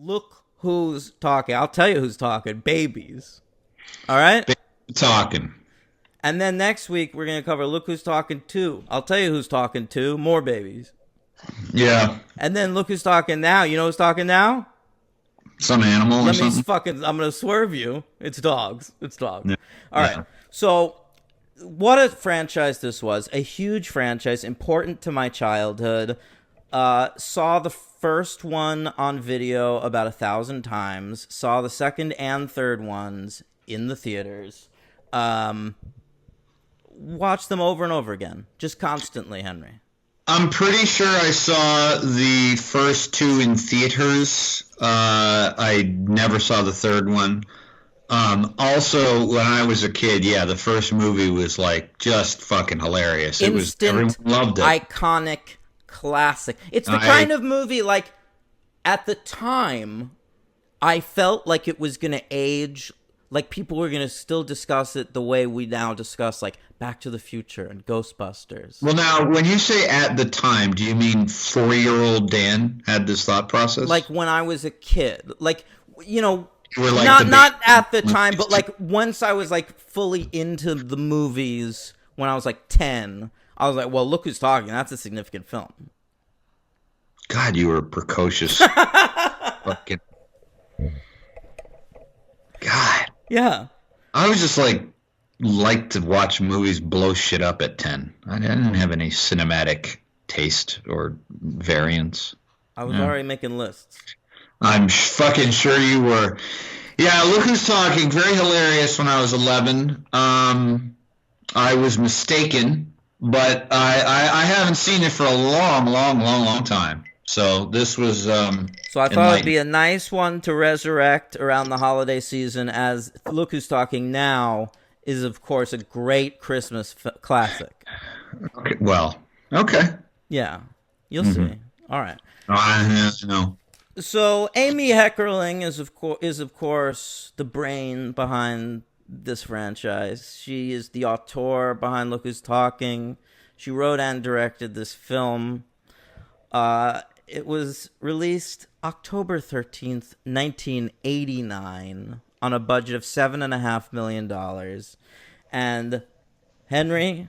Look who's talking. I'll tell you who's talking. Babies. All right? Talking. And then next week, we're going to cover Look Who's Talking 2. I'll tell you who's talking 2. More babies. Yeah. And then Look Who's Talking Now. You know who's talking now? Some animal or something. I'm going to swerve you. It's dogs. It's dogs. Yeah. All right. So, what a franchise this was. A huge franchise, important to my childhood. Saw the first one on video about 1,000 times. Saw the second and third ones in the theaters. Watched them over and over again. Just constantly, Henry. I'm pretty sure I saw the first two in theaters. I never saw the third one. Also, when I was a kid, the first movie was like just fucking hilarious. Everyone loved it. Iconic classic. It's the kind of movie, like, at the time, I felt like it was going to age, like people were going to still discuss it the way we now discuss, like, Back to the Future and Ghostbusters. Well, now, when you say at the time, do you mean 4-year-old Dan had this thought process? Like, when I was a kid. Like, you know, like not at the time, but, like, once I was, like, fully into the movies when I was, like, 10, I was like, well, Look Who's Talking. That's a significant film. God, you were precocious. Fucking. God. Yeah. I was just like to watch movies blow shit up at 10. I didn't have any cinematic taste or variance. I was already making lists. I'm fucking sure you were. Yeah, Look Who's Talking. Very hilarious when I was 11. I was mistaken, but I haven't seen it for a long time. So this was So I thought it'd be a nice one to resurrect around the holiday season, as Look Who's Talking Now is, of course, a great Christmas classic. Okay, well, okay. Yeah, you'll see. All right. No. So Amy Heckerling is of course the brain behind this franchise. She is the auteur behind Look Who's Talking. She wrote and directed this film. It was released October 13th, 1989, on a budget of $7.5 million. And Henry,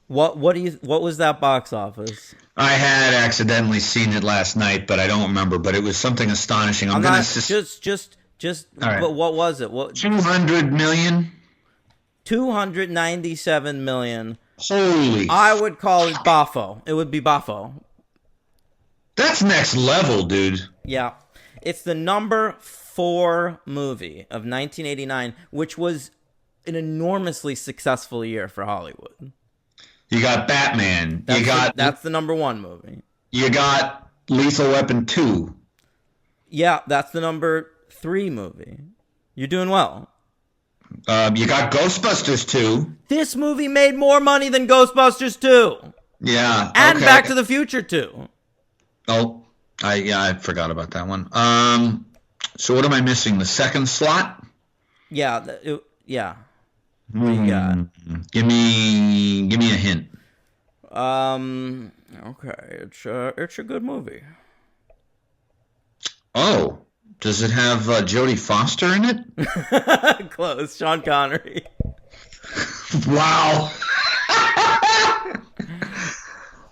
what was that box office? I had accidentally seen it last night, but I don't remember. But it was something astonishing. All right. But what was it? 200 million. 297 million. Holy! I would call it Boffo. It would be Boffo. That's next level, dude. Yeah. It's the number 4 movie of 1989, which was an enormously successful year for Hollywood. You got Batman. That's the number 1 movie. You got Lethal Weapon 2. Yeah, that's the number 3 movie. You're doing well. You got Ghostbusters 2. This movie made more money than Ghostbusters 2. Yeah. And Back to the Future 2. Oh, I forgot about that one. So what am I missing? The second slot? Yeah. Yeah. What do you got? Give me a hint. Okay, it's a good movie. Oh, does it have Jodie Foster in it? Close, Sean Connery. Wow.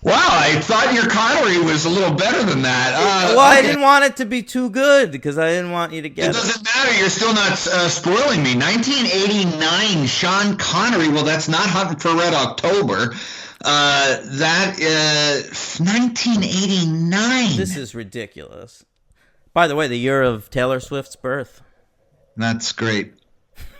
Wow, I thought your Connery was a little better than that. Okay. I didn't want it to be too good because I didn't want you to get it. It doesn't matter. You're still not spoiling me. 1989, Sean Connery. Well, that's not Hunt for Red October. 1989. This is ridiculous. By the way, the year of Taylor Swift's birth. That's great.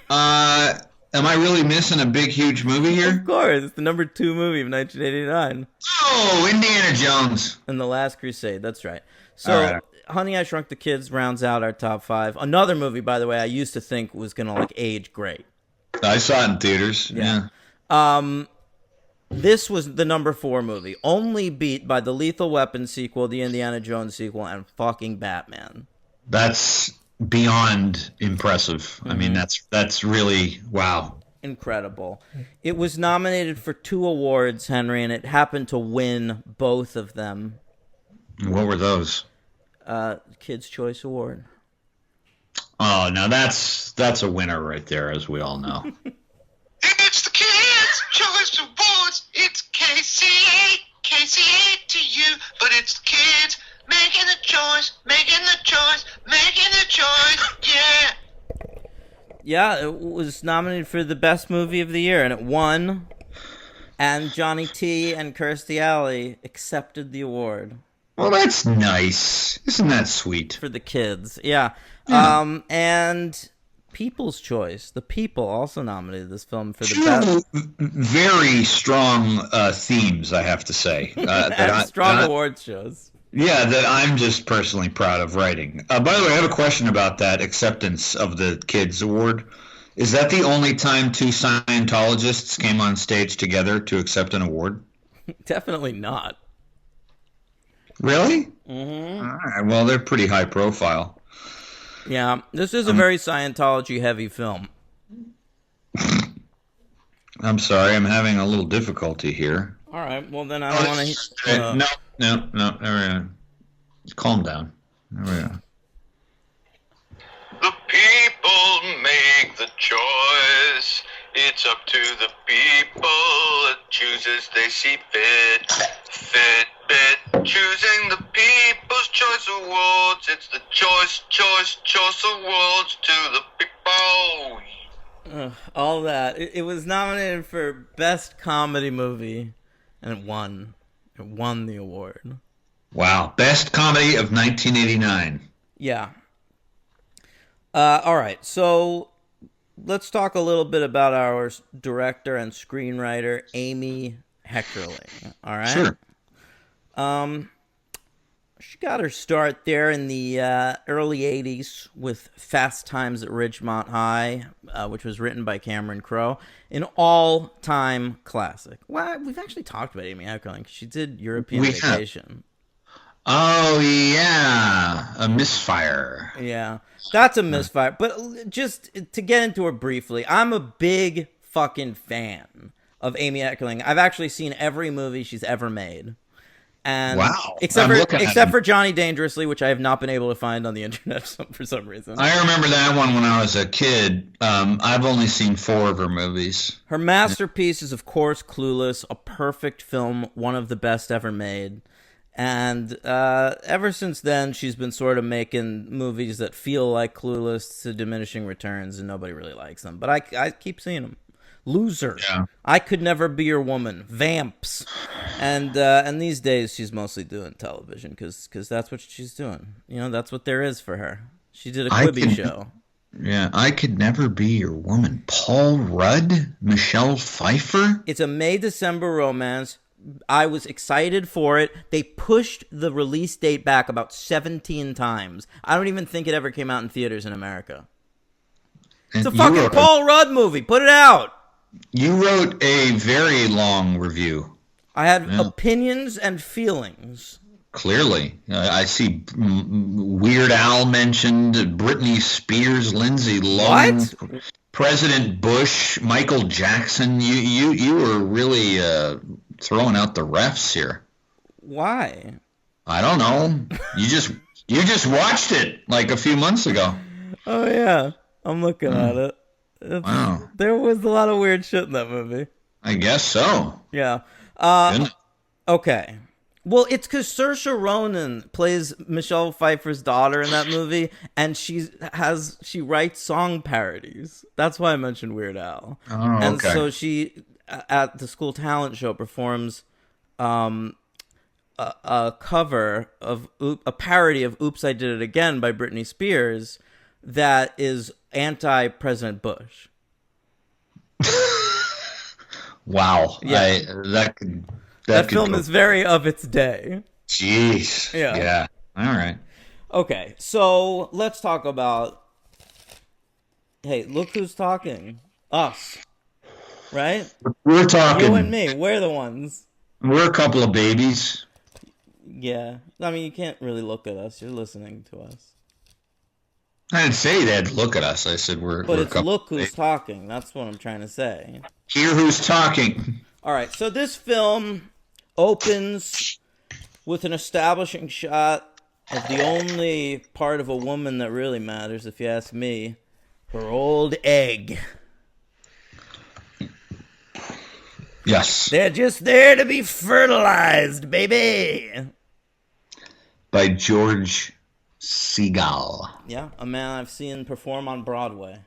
Am I really missing a big, huge movie here? Of course. It's the number 2 movie of 1989. Oh, Indiana Jones. And The Last Crusade. That's right. So, right. Honey, I Shrunk the Kids rounds out our top 5. Another movie, by the way, I used to think was going to, age great. I saw it in theaters. Yeah. This was the number 4 movie. Only beat by the Lethal Weapon sequel, the Indiana Jones sequel, and fucking Batman. That's beyond impressive. Mm-hmm. I mean, that's really wow. Incredible. It was nominated for 2 awards, Henry, and it happened to win both of them. What were those? Kids' Choice Award. Oh, now that's a winner right there, as we all know. It's the Kids' Choice Awards. It's KCA to you, but it's the kids making the choice, yeah. Yeah, it was nominated for the best movie of the year, and it won. And Johnny T and Kirstie Alley accepted the award. Well, that's nice. Isn't that sweet? For the kids, yeah. And People's Choice. The People also nominated this film for the best. Very strong themes, I have to say. Strong awards shows. Yeah, that I'm just personally proud of writing. By the way, I have a question about that acceptance of the Kids Award. Is that the only time two Scientologists came on stage together to accept an award? Definitely not. Really? Mm-hmm. All right, well, they're pretty high profile. Yeah, this is a very Scientology-heavy film. I'm sorry, I'm having a little difficulty here. All right, well, then I don't want to... No, there we go. Calm down. There we go. The people make the choice. It's up to the people. It chooses they see fit. Choosing the People's Choice Awards. It's the choice awards to the people. All that. It was nominated for Best Comedy Movie, and it won. It won the award. Wow. Best Comedy of 1989. Yeah. All right, so let's talk a little bit about our director and screenwriter, Amy Heckerling. All right? Sure. She got her start there in the early 80s with Fast Times at Ridgemont High, which was written by Cameron Crowe, an all-time classic. Well, we've actually talked about Amy Heckerling. She did European Vacation. Oh, yeah. A misfire. Yeah, that's a misfire. But just to get into her briefly, I'm a big fucking fan of Amy Heckerling. I've actually seen every movie she's ever made. And wow. Except for Johnny Dangerously, which I have not been able to find on the internet for some reason. I remember that one when I was a kid. I've only seen 4 of her movies. Her masterpiece is, of course, Clueless, a perfect film, one of the best ever made. And ever since then, she's been sort of making movies that feel like Clueless to diminishing returns, and nobody really likes them. But I keep seeing them. Loser. Yeah. I Could Never Be Your Woman. Vamps. And these days, she's mostly doing television because that's what she's doing. You know, that's what there is for her. She did a Quibi show. Yeah, I Could Never Be Your Woman. Paul Rudd? Michelle Pfeiffer? It's a May-December romance. I was excited for it. They pushed the release date back about 17 times. I don't even think it ever came out in theaters in America. It's a fucking Paul Rudd movie. Put it out. You wrote a very long review. I had opinions and feelings. Clearly. I see Weird Al mentioned, Britney Spears, Lindsay Lohan, What? President Bush, Michael Jackson. You were really throwing out the refs here. Why? I don't know. You just watched it like a few months ago. Oh, yeah. I'm looking at it. Wow. There was a lot of weird shit in that movie. I guess so. Yeah. Okay. Well, it's because Saoirse Ronan plays Michelle Pfeiffer's daughter in that movie, and she writes song parodies. That's why I mentioned Weird Al. Oh, and okay. so she, at the school talent show, performs a cover of a parody of "Oops, I Did It Again" by Britney Spears that is anti-President Bush. Wow. Yeah. That film is very of its day. Jeez. Yeah. All right. Okay, so let's talk about... Hey, look who's talking. Us. Right? We're talking. You and me, we're the ones. We're a couple of babies. Yeah. I mean, you can't really look at us. You're listening to us. I didn't say they'd look at us. I said we're But a it's couple look who's talking. That's what I'm trying to say. Hear who's talking. All right, so this film opens with an establishing shot of the only part of a woman that really matters, if you ask me, her old egg. Yes. They're just there to be fertilized, baby. By George Segal. Yeah, a man I've seen perform on Broadway.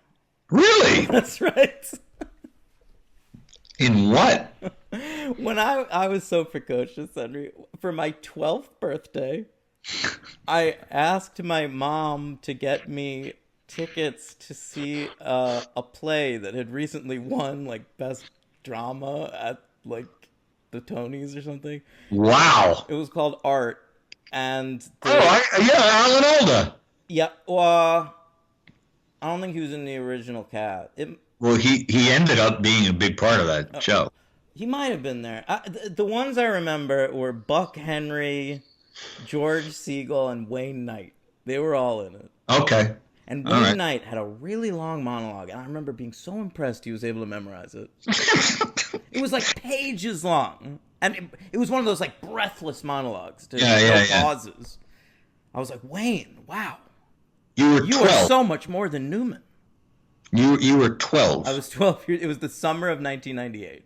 Really? That's right. In what? When I was so precocious, Henry, for my 12th birthday, I asked my mom to get me tickets to see a play that had recently won like best drama at like the Tonys or something. Wow. It was called Art, and Alan Alda. yeah, well, I don't think he was in the original cast. Well, he ended up being a big part of that show. He might have been there. The ones I remember were Buck Henry, George Segal, and Wayne Knight. They were all in it. Okay. And Wayne Knight had a really long monologue, and I remember being so impressed he was able to memorize it. It was like pages long, and it was one of those like breathless monologues. No pauses. I was like, Wayne, wow, You were 12. you are so much more than Newman. You were 12. I was 12 years. It was the summer of 1998.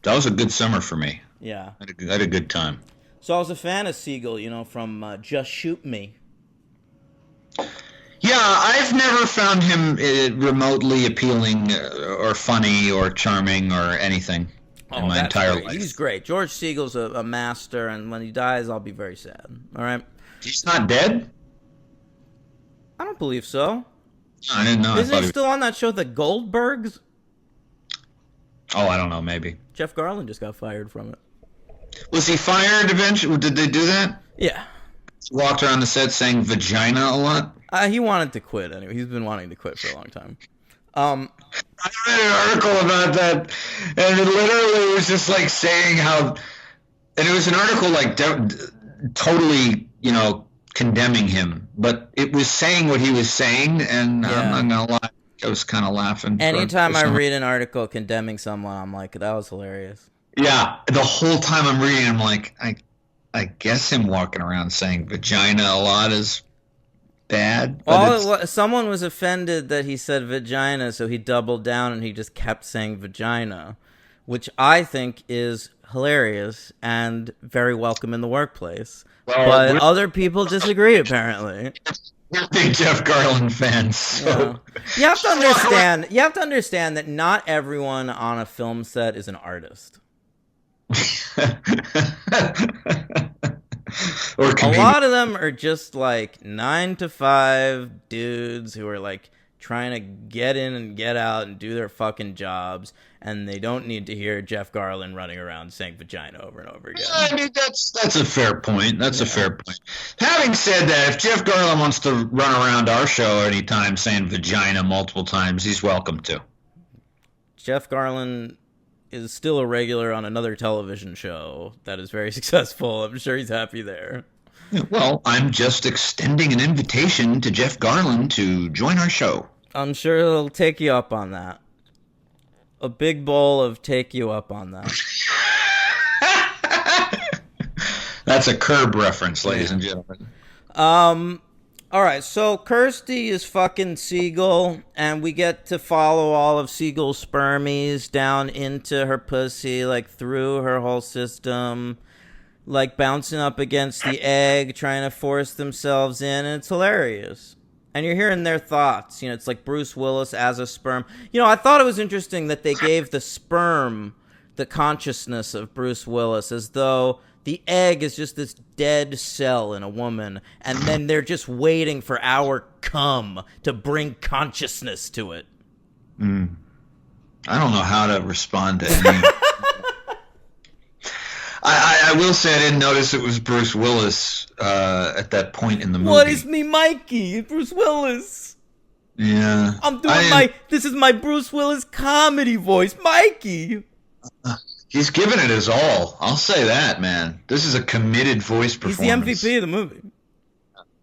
That was a good summer for me. Yeah. I had a good time. So I was a fan of Segal, from Just Shoot Me. Yeah, I've never found him remotely appealing or funny or charming or anything in my entire life. He's great. George Segal's a master, and when he dies, I'll be very sad. All right? He's not dead? I don't believe so. I didn't know. Isn't he still on that show, The Goldbergs? Oh, I don't know, maybe. Jeff Garlin just got fired from it. Was he fired eventually? Did they do that? Yeah. He walked around the set saying vagina a lot? He wanted to quit anyway. He's been wanting to quit for a long time. I read an article about that, and it literally was just like saying how, and it was an article like totally, condemning him, but it was saying what he was saying, and I'm not gonna lie, I was kind of laughing. Anytime I read an article condemning someone, I'm like, that was hilarious. Yeah, the whole time I'm reading, I'm like, I guess him walking around saying vagina a lot is bad. Someone was offended that he said vagina, so he doubled down and he just kept saying vagina, which I think is hilarious and very welcome in the workplace. But other people disagree, apparently. We're big Jeff Garlin fans. So. Yeah. You have to understand that not everyone on a film set is an artist. A lot of them are just like 9-to-5 dudes who are like trying to get in and get out and do their fucking jobs, and they don't need to hear Jeff Garlin running around saying vagina over and over again. I mean, that's a fair point. That's a fair point. Having said that, if Jeff Garlin wants to run around our show anytime saying vagina multiple times, he's welcome to. Jeff Garlin is still a regular on another television show that is very successful. I'm sure he's happy there. Well, I'm just extending an invitation to Jeff Garlin to join our show. I'm sure he'll take you up on that. A big bowl of take you up on that. That's a Curb reference, ladies and gentlemen. All right, so Kirsty is fucking Segal, and we get to follow all of Segal's spermies down into her pussy, like through her whole system, like bouncing up against the egg, trying to force themselves in, and it's hilarious. And you're hearing their thoughts. It's like Bruce Willis as a sperm. I thought it was interesting that they gave the sperm the consciousness of Bruce Willis, as though the egg is just this dead cell in a woman, and then they're just waiting for our cum to bring consciousness to it. I don't know how to respond to any. I will say I didn't notice it was Bruce Willis at that point in the movie. What is me, Mikey? Bruce Willis. Yeah. I'm doing this is my Bruce Willis comedy voice, Mikey. He's given it his all. I'll say that, man. This is a committed voice performance. He's the MVP of the movie.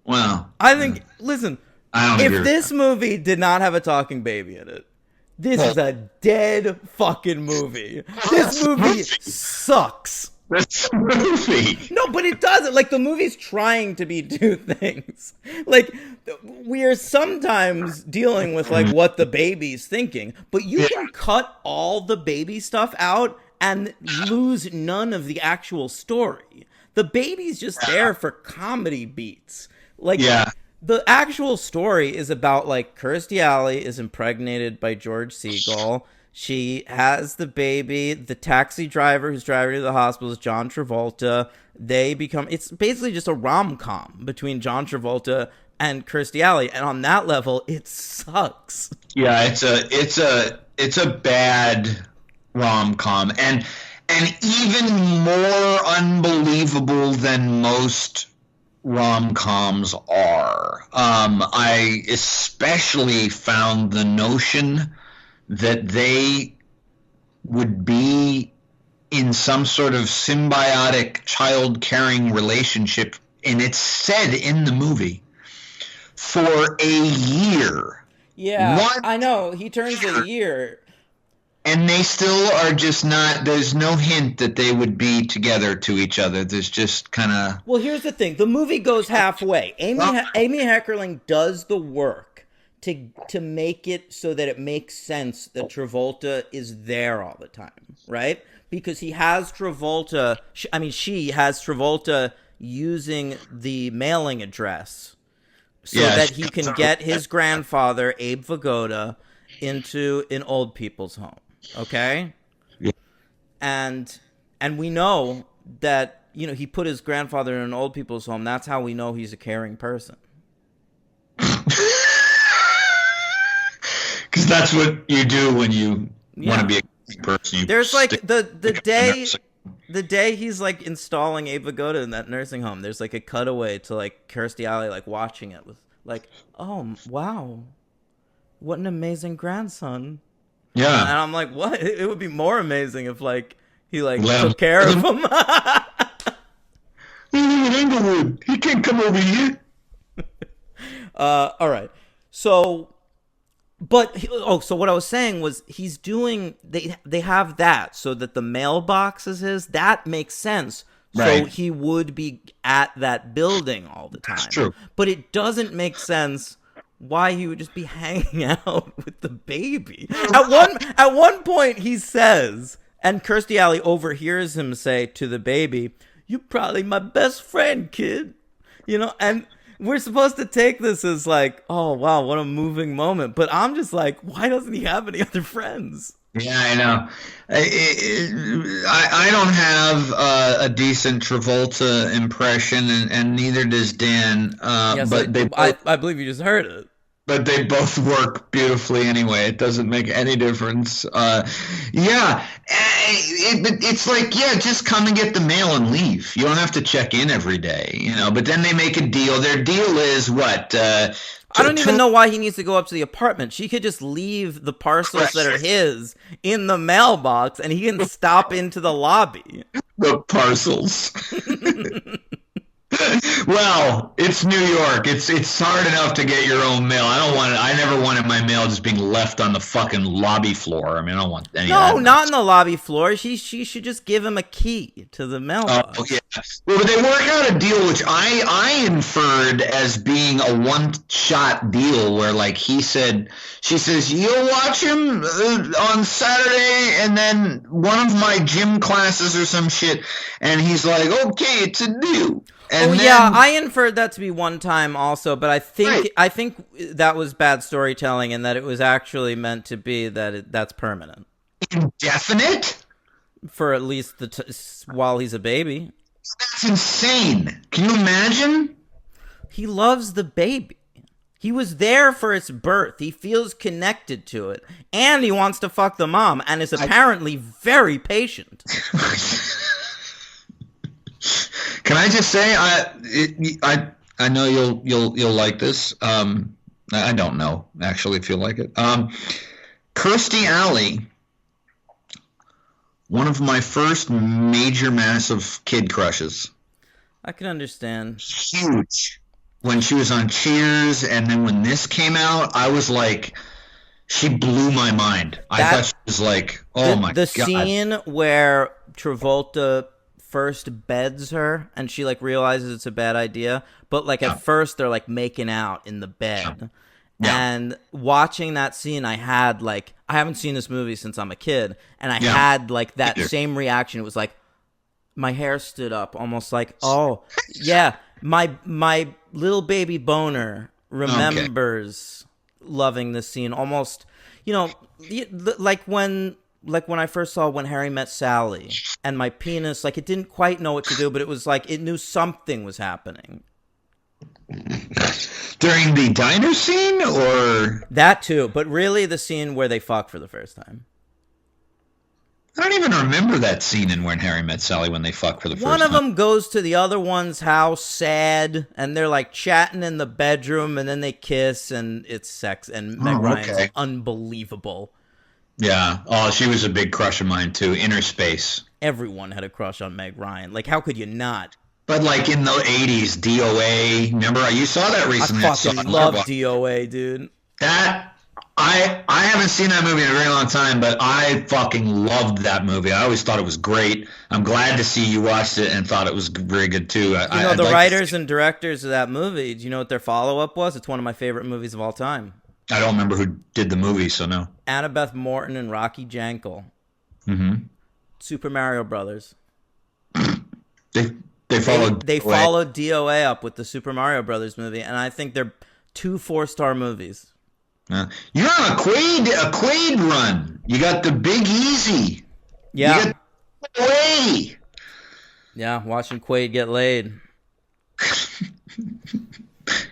Well, I think, listen, if this movie did not have a talking baby in it, this is a dead fucking movie. This movie sucks. this movie. No, but it doesn't. Like, the movie's trying to be two things. Like, we are sometimes dealing with, like, what the baby's thinking, but you can cut all the baby stuff out and lose none of the actual story. The baby's just there for comedy beats. Like, the actual story is about, like, Kirstie Alley is impregnated by George Segal. She has the baby. The taxi driver who's driving her to the hospital is John Travolta. It's basically just a rom-com between John Travolta and Kirstie Alley. And on that level, it sucks. Yeah, it's a bad rom-com. And even more unbelievable than most rom-coms are. I especially found the notion that they would be in some sort of symbiotic child-caring relationship, and it's said in the movie, for a year. Yeah, I know. He turns a year. And they still are just not, there's no hint that they would be together to each other. There's just kind of... Well, here's the thing. The movie goes halfway. Amy Heckerling does the work to make it so that it makes sense that Travolta is there all the time, right? Because he has Travolta, she has Travolta using the mailing address so that he can get his grandfather, Abe Vigoda, into an old people's home, okay? Yeah. And we know that, he put his grandfather in an old people's home. That's how we know he's a caring person. Because that's what you do when you want to be a person. There's like the day he's like installing Abe Vigoda in that nursing home. There's like a cutaway to like Kirstie Alley like watching it with like, oh wow, what an amazing grandson. Yeah, and I'm like, what? It would be more amazing if like he like took care of him. Inglewood, he can't come over here. All right, so. But so what I was saying was he's doing they have that so that the mailbox is his. That makes sense. Right. So he would be at that building all the time. That's true. But it doesn't make sense why he would just be hanging out with the baby. At one point he says, and Kirstie Alley overhears him say to the baby, "You're probably my best friend, kid." And we're supposed to take this as like, oh, wow, what a moving moment. But I'm just like, why doesn't he have any other friends? Yeah, I know. I don't have a decent Travolta impression, and neither does Dan. Yes, but I believe you just heard it. But they both work beautifully anyway. It doesn't make any difference. It's like, just come and get the mail and leave. You don't have to check in every day, But then they make a deal. Their deal is what? I don't even know why he needs to go up to the apartment. She could just leave the parcels that are his in the mailbox, and he can stop into the lobby. The parcels. Well, it's New York. It's hard enough to get your own mail. I never wanted my mail just being left on the fucking lobby floor. I mean, I don't want any of that. No, not on the lobby floor. She should just give him a key to the mailbox. Oh, yeah. Well, but they work out a deal which I inferred as being a one-shot deal where, like, she says, you'll watch him on Saturday and then one of my gym classes or some shit. And he's like, okay, it's a deal. And I inferred that to be one time also, but I think that was bad storytelling and that it was actually meant to be that that's permanent. Indefinite? For at least while he's a baby. That's insane. Can you imagine? He loves the baby. He was there for its birth. He feels connected to it. And he wants to fuck the mom and is apparently very patient. Can I just say I know you'll like this. I don't know actually if you'll like it. Kirstie Alley, one of my first major massive kid crushes. I can understand. Huge. When she was on Cheers, and then when this came out, I was like, she blew my mind. I thought she was like, oh my God. The scene where Travolta first beds her, and she like realizes it's a bad idea. But like at first, they're like making out in the bed. Yeah. And watching that scene, I haven't seen this movie since I'm a kid, and I Yeah. had like that Either. same reaction. It was like my hair stood up, almost like, oh yeah, my little baby boner remembers loving this scene. Almost, like when I first saw When Harry Met Sally, and my penis, like, it didn't quite know what to do, but it was like it knew something was happening. During the diner scene, or That too, but really the scene where they fuck for the first time. I don't even remember that scene in When Harry Met Sally when they fuck for the first time. One of them goes to the other one's house sad, and they're like chatting in the bedroom, and then they kiss, and it's sex, and Meg Ryan's okay. unbelievable. Yeah. Oh, she was a big crush of mine too. Inner Space. Everyone had a crush on Meg Ryan. Like, how could you not? But like in the 80s, DOA. Remember, you saw that I recently. fucking love DOA, dude. That I haven't seen that movie in a very long time, but I fucking loved that movie. I always thought it was great. I'm glad to see you watched it and thought it was very good too. The writers and directors of that movie, do you know what their follow-up was? It's one of my favorite movies of all time. I don't remember who did the movie, so no. Annabeth Morton and Rocky Jankel. Mm-hmm. Super Mario Brothers. They followed. They followed DOA up with the Super Mario Brothers movie, and I think they're 2 4-star movies. You're on a Quaid run. You got the Big Easy. Yeah. You got the way. Yeah, watching Quaid get laid.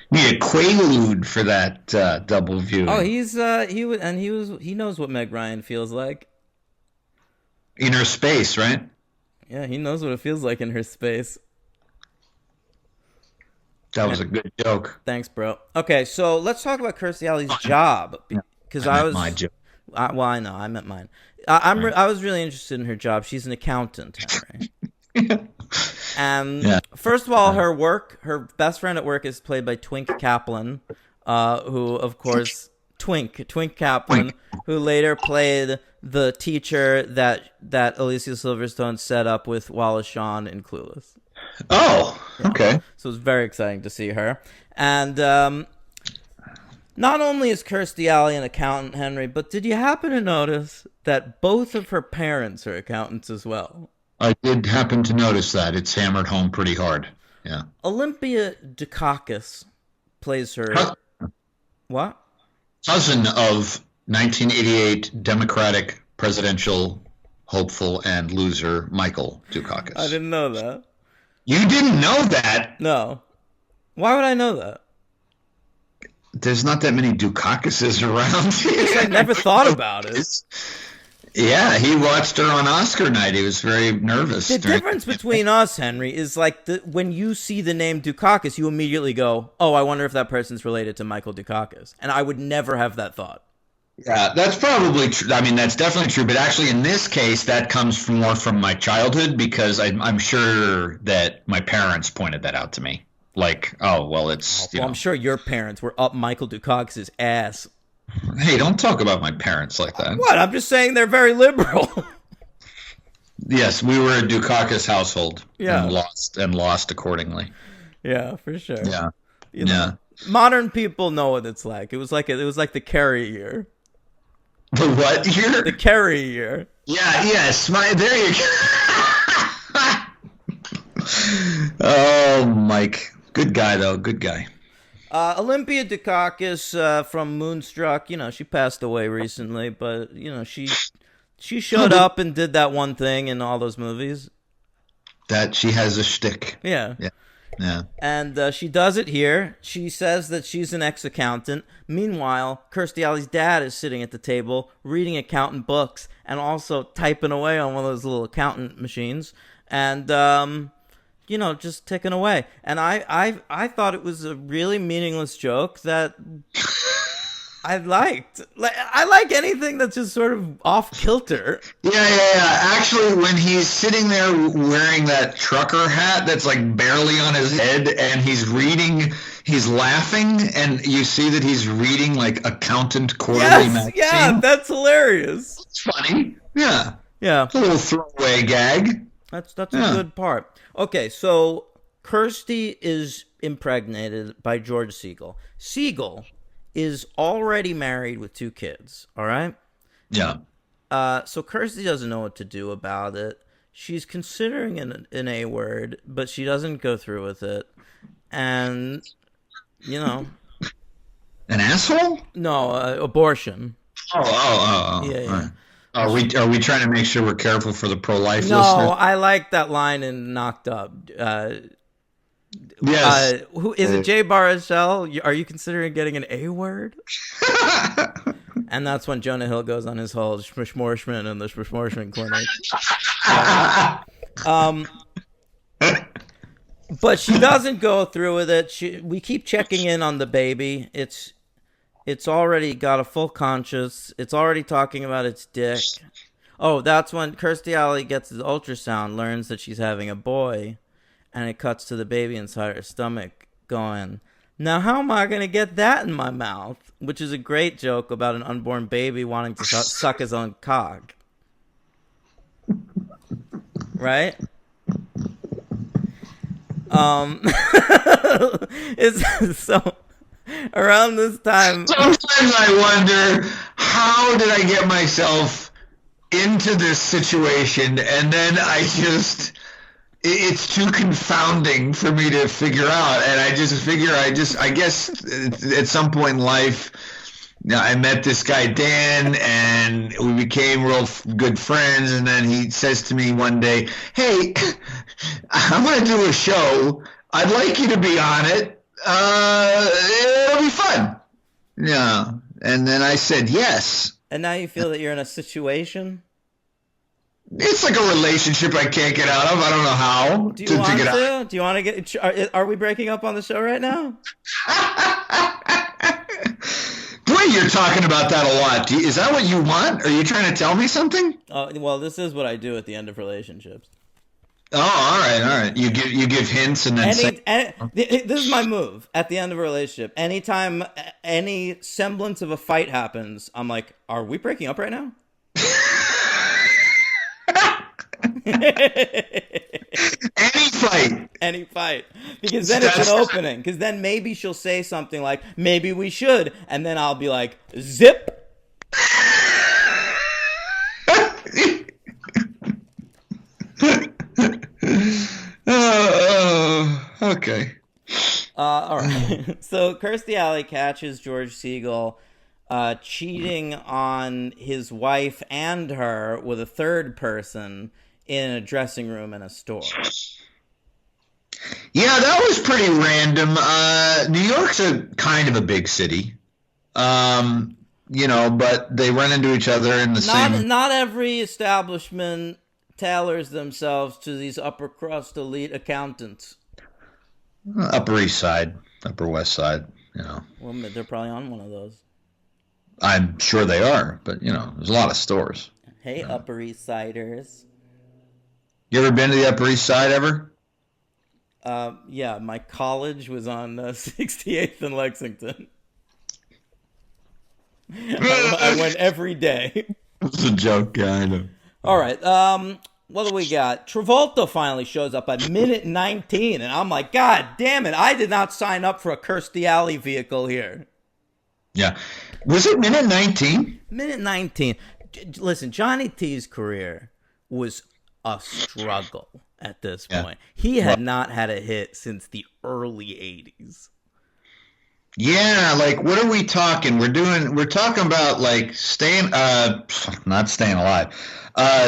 Need a Quaalude for that double view. Oh, he knows what Meg Ryan feels like. Inner Space, right? Yeah, he knows what it feels like in her space. That was a good joke. Thanks, bro. Okay, so let's talk about Kirstie Alley's job, because I was. My joke. Well, I know I meant mine. I was really interested in her job. She's an accountant, Henry. And first of all, her best friend at work is played by Twink Kaplan, who, of course, Twink Kaplan, who later played the teacher that Alicia Silverstone set up with Wallace Shawn in Clueless. Oh, okay. So it was very exciting to see her. And not only is Kirstie Alley an accountant, Henry, but did you happen to notice that both of her parents are accountants as well? I did happen to notice that. It's hammered home pretty hard. Yeah. Olympia Dukakis plays her... What? Cousin of 1988 Democratic presidential hopeful and loser Michael Dukakis. I didn't know that. You didn't know that? No. Why would I know that? There's not that many Dukakises around. I never thought about it. Yeah, he watched her on Oscar night. He was very nervous. The difference between us, Henry, is like when you see the name Dukakis, you immediately go, oh, I wonder if that person's related to Michael Dukakis. And I would never have that thought. Yeah, that's probably true. I mean, that's definitely true. But actually, in this case, that comes more from my childhood because I'm sure that my parents pointed that out to me. Like, oh, well, it's... Well, I'm sure your parents were up Michael Dukakis' ass. Hey, don't talk about my parents like that. What? I'm just saying they're very liberal. Yes, we were a Dukakis household. Yeah. And lost accordingly. Yeah, for sure. Yeah. You know, modern people know what it's like. It was like the Kerry year. The what year? The Kerry year. Yeah, yes. There you go. Oh, Mike. Good guy, though. Good guy. Olympia Dukakis from Moonstruck, she passed away recently, but, she showed up and did that one thing in all those movies. That she has a shtick. Yeah. Yeah. And she does it here. She says that she's an ex-accountant. Meanwhile, Kirstie Alley's dad is sitting at the table reading accountant books and also typing away on one of those little accountant machines. And... just ticking away. And I thought it was a really meaningless joke that I liked. I like anything that's just sort of off kilter. Yeah. Actually, when he's sitting there wearing that trucker hat that's like barely on his head and he's laughing and you see that he's reading like Accountant Quarterly magazine. Yeah, that's hilarious. It's funny. Yeah. Yeah. It's a little throwaway gag. That's a good part. Okay, so Kirsty is impregnated by George Siegel. Siegel is already married with 2 kids. All right. Yeah. So Kirsty doesn't know what to do about it. She's considering an A word, but she doesn't go through with it. And, an asshole? No, abortion. Oh. Yeah. Right. Are we trying to make sure we're careful for the pro-life No, listeners? I like that line in Knocked Up. Yes. Who is it? Jay Baruchel? Are you considering getting an A word? And that's when Jonah Hill goes on his whole Schmishmorshman in the Schmishmorshman clinic. But she doesn't go through with it. We keep checking in on the baby. It's already got a full conscience. It's already talking about its dick. Oh, that's when Kirstie Alley gets the ultrasound, learns that she's having a boy, and it cuts to the baby inside her stomach going, now how am I going to get that in my mouth? Which is a great joke about an unborn baby wanting to suck his own cock. Right? It's so around this time. Sometimes I wonder, how did I get myself into this situation? And then it's too confounding for me to figure out. And I guess at some point in life, I met this guy, Dan, and we became real good friends. And then he says to me one day, hey, I'm going to do a show. I'd like you to be on it. It'll be fun. Yeah. And then I said yes. And now you feel that you're in a situation? It's like a relationship I can't get out of. I don't know how. Do you want to? Do you want to get... Are we breaking up on the show right now? Boy, you're talking about that a lot. Is that what you want? Are you trying to tell me something? Well, this is what I do at the end of relationships. Oh, all right. You give hints and then this is my move at the end of a relationship. Anytime any semblance of a fight happens, I'm like, are we breaking up right now? Any fight, because then it's an opening. Because then maybe she'll say something like, "Maybe we should," and then I'll be like, "Zip." Okay. All right. So Kirstie Alley catches George Siegel cheating on his wife and her with a third person in a dressing room in a store. Yeah, that was pretty random. New York's a kind of a big city, but they run into each other in the same. Not every establishment tailors themselves to these upper crust elite accountants. Upper East Side, Upper West Side, Well, they're probably on one of those. I'm sure they are, but there's a lot of stores. Hey, Upper East Siders. You ever been to the Upper East Side ever? Yeah, my college was on 68th and Lexington. I went every day. It's a joke, yeah, I know. All right, what do we got? Travolta finally shows up at minute 19, and I'm like, God damn it, I did not sign up for a Kirstie Alley vehicle here. Yeah. Was it minute 19? Minute 19. Listen, Johnny T's career was a struggle at this point. He had not had a hit since the early 80s. Yeah, like what are we talking? We're talking about like not Staying Alive.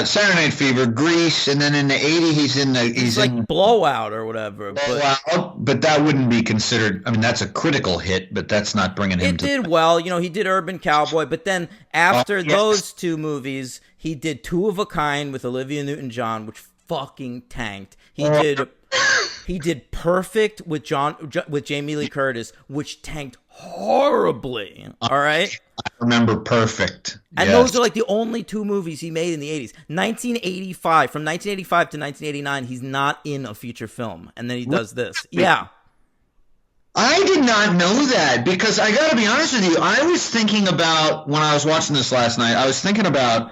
Saturday Night Fever, Grease, and then in the 80s he's like in Blowout or whatever. But that wouldn't be considered. I mean, that's a critical hit, but that's not bringing him to. It did well, he did Urban Cowboy, but then after those two movies, he did Two of a Kind with Olivia Newton-John, which fucking tanked. He did Perfect with Jamie Lee Curtis, which tanked horribly. All right? I remember Perfect. And those are like the only two movies he made in the 80s. 1985, from 1985 to 1989, he's not in a feature film. And then he does this. Yeah. I did not know that, because I got to be honest with you, I was thinking about, when I was watching this last night, I was thinking about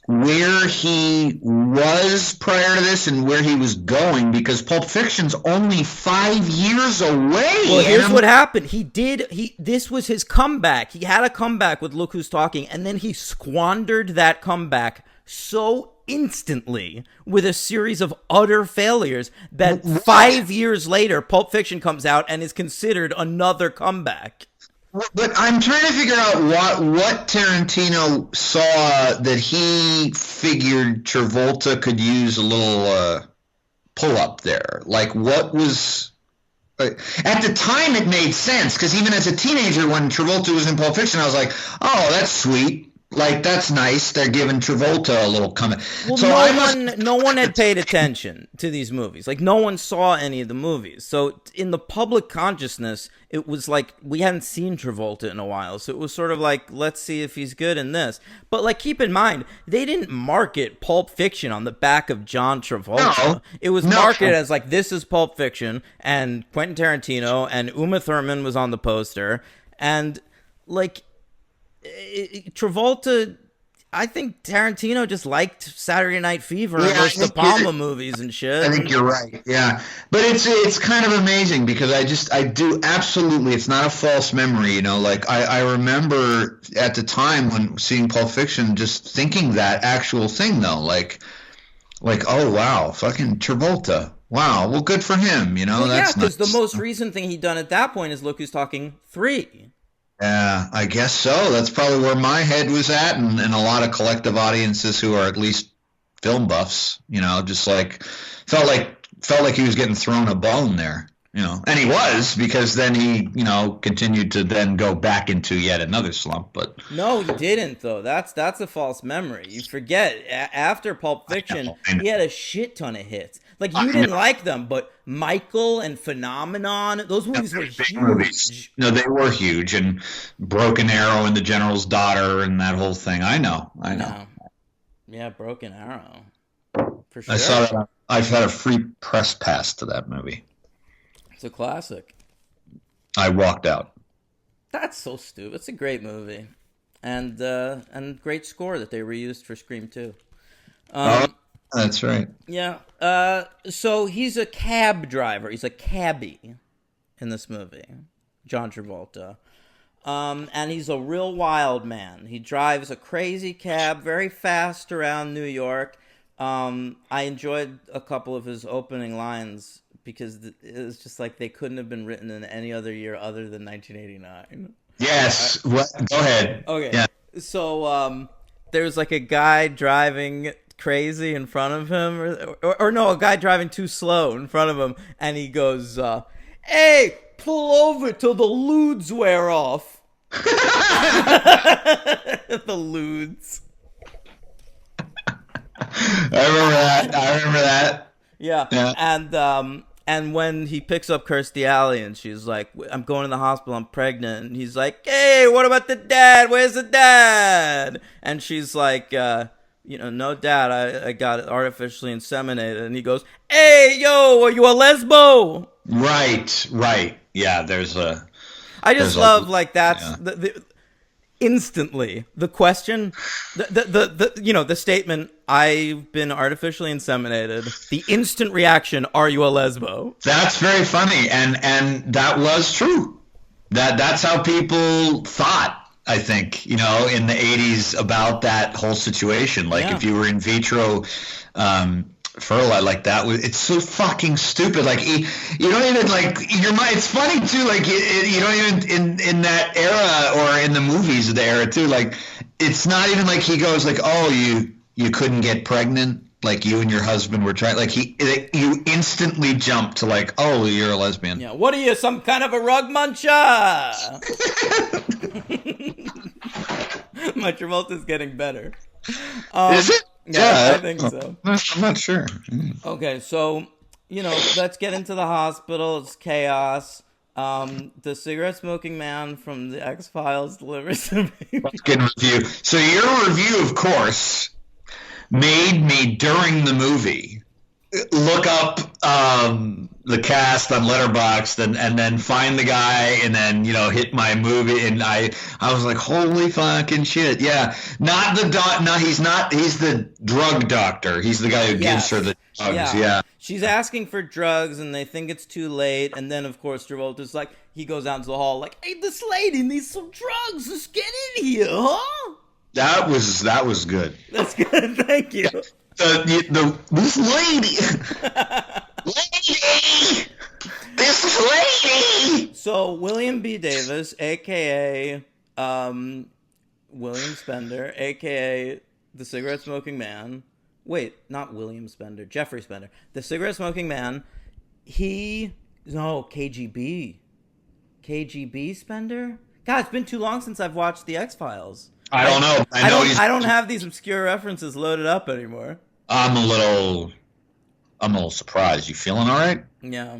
where he was prior to this and where he was going, because Pulp Fiction's only 5 years away. Well, here's what happened. This was his comeback. He had a comeback with Look Who's Talking, and then he squandered that comeback so instantly with a series of utter failures that 5 years later, Pulp Fiction comes out and is considered another comeback. But I'm trying to figure out what Tarantino saw that he figured Travolta could use a little pull up there. Like, what was at the time it made sense, because even as a teenager when Travolta was in Pulp Fiction, I was like, oh, that's sweet. Like, that's nice. They're giving Travolta a little comment. Well, so no one had paid attention to these movies. Like, no one saw any of the movies. So in the public consciousness, it was like we hadn't seen Travolta in a while. So it was sort of like, let's see if he's good in this. But, like, keep in mind, they didn't market Pulp Fiction on the back of John Travolta. No. It was marketed as, like, this is Pulp Fiction, and Quentin Tarantino, and Uma Thurman was on the poster. And, like, Travolta, I think Tarantino just liked Saturday Night Fever and those De Palma movies and shit. I think you're right. Yeah, but it's kind of amazing because I do absolutely. It's not a false memory, you know. Like I remember at the time when seeing Pulp Fiction, just thinking that actual thing though, like oh wow, fucking Travolta. Wow, well good for him, you know. Well, that's because the most recent thing he'd done at that point is Look Who's Talking 3. Yeah, I guess so. That's probably where my head was at, and a lot of collective audiences who are at least film buffs, you know, just like felt like he was getting thrown a bone there, you know, and he was, because then he, you know, continued to then go back into yet another slump. But no, he didn't though. That's a false memory. You forget after Pulp Fiction, I know. he had a shit ton of hits. Like you didn't like them, but Michael and Phenomenon, those movies were huge. Movies. No, they were huge, and Broken Arrow and The General's Daughter and that whole thing. I know. Yeah, Broken Arrow. For sure. I saw that. I've had a free press pass to that movie. It's a classic. I walked out. That's so stupid. It's a great movie, and great score that they reused for Scream 2. That's right. Yeah. So he's a cab driver. He's a cabbie in this movie, John Travolta. And he's a real wild man. He drives a crazy cab very fast around New York. I enjoyed a couple of his opening lines because it was just like they couldn't have been written in any other year other than 1989. Yes. Go ahead. Okay. Yeah. So there's like a guy driving crazy in front of him, or no, a guy driving too slow in front of him, and he goes, "Hey, pull over till the lewds wear off." The lewds. I remember that. Yeah. And when he picks up Kirstie Alley and she's like, I'm going to the hospital, I'm pregnant. And he's like, hey, what about the dad? Where's the dad? And she's like, no dad, I got it artificially inseminated. And he goes, hey, yo, are you a lesbo? Right. Yeah, there's a... I just love, like, that's... Yeah. Instantly, the question, the statement, I've been artificially inseminated, the instant reaction, are you a lesbo? That's very funny, and that was true. That's how people thought, I think, in the 80s about that whole situation. Like, if you were in vitro fertilize like that, it's so fucking stupid. Like you don't even like your mind. It's funny too. Like you don't even in that era or in the movies of the era too. Like it's not even like he goes like, oh, you couldn't get pregnant. Like you and your husband were trying. Like you instantly jump to like, oh, you're a lesbian. Yeah. What are you, some kind of a rug muncher? My Travolta's getting better. Is it? Yeah, I think so. I'm not sure. Okay, so, let's get into the hospital. It's chaos. The cigarette smoking man from the X-Files delivers to me. Good review. So your review, of course, made me during the movie look up the cast on Letterboxd and then find the guy and then hit my movie and I was like, holy fucking shit, yeah. Not the no, he's not. He's the drug doctor. He's the guy who gives her the drugs. Yeah. She's asking for drugs and they think it's too late, and then of course Travolta's like, he goes out into the hall like, hey, this lady needs some drugs. Let's get in here, huh? That was good. That's good. Thank you. This lady, this lady. So William B. Davis, aka William Spender, aka the cigarette smoking man. Wait, not William Spender, Jeffrey Spender, the cigarette smoking man. KGB Spender. God, it's been too long since I've watched the X-Files. I don't know. I don't have these obscure references loaded up anymore. I'm a little surprised. You feeling all right? Yeah.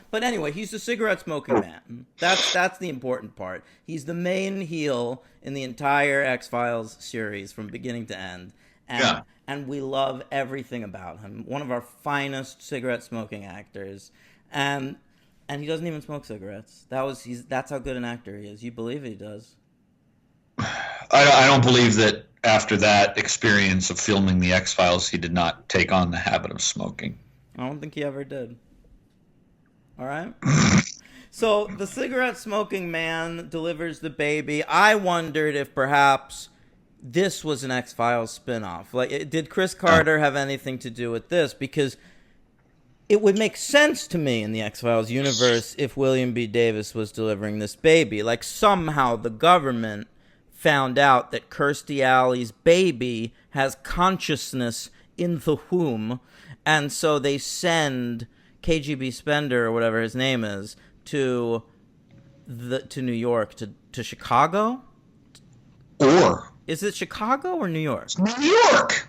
But anyway, he's the cigarette smoking man. That's the important part. He's the main heel in the entire X-Files series from beginning to end. And we love everything about him. One of our finest cigarette smoking actors. And he doesn't even smoke cigarettes. That's how good an actor he is. You believe he does. I don't believe that after that experience of filming the X-Files, he did not take on the habit of smoking. I don't think he ever did. All right? So the cigarette smoking man delivers the baby. I wondered if perhaps this was an X-Files spinoff. Like, did Chris Carter have anything to do with this? Because it would make sense to me in the X-Files universe if William B. Davis was delivering this baby. Like, somehow the government found out that Kirstie Alley's baby has consciousness in the womb, and so they send KGB Spender, or whatever his name is, to New York, to Chicago? Or is it Chicago or New York? It's New York.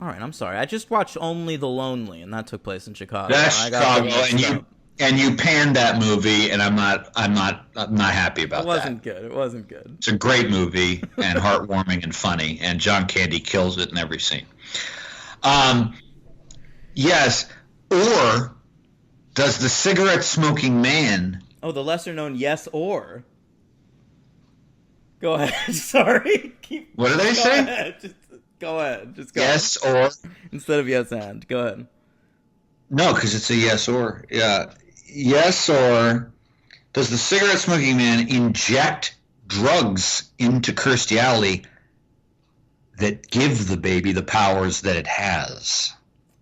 All right, I'm sorry. I just watched Only the Lonely, and that took place in Chicago. That's Chicago, and you panned that movie, and I'm not happy about that. It wasn't good. It's a great movie and heartwarming and funny, and John Candy kills it in every scene. Yes, or does the cigarette smoking man? Oh, the lesser known yes or. Go ahead. Sorry. What do they say? Go ahead. Just go. Yes or instead of yes and. Go ahead. No, because it's a yes or. Yeah. Yes or does the cigarette smoking man inject drugs into Kirstie Alley that give the baby the powers that it has?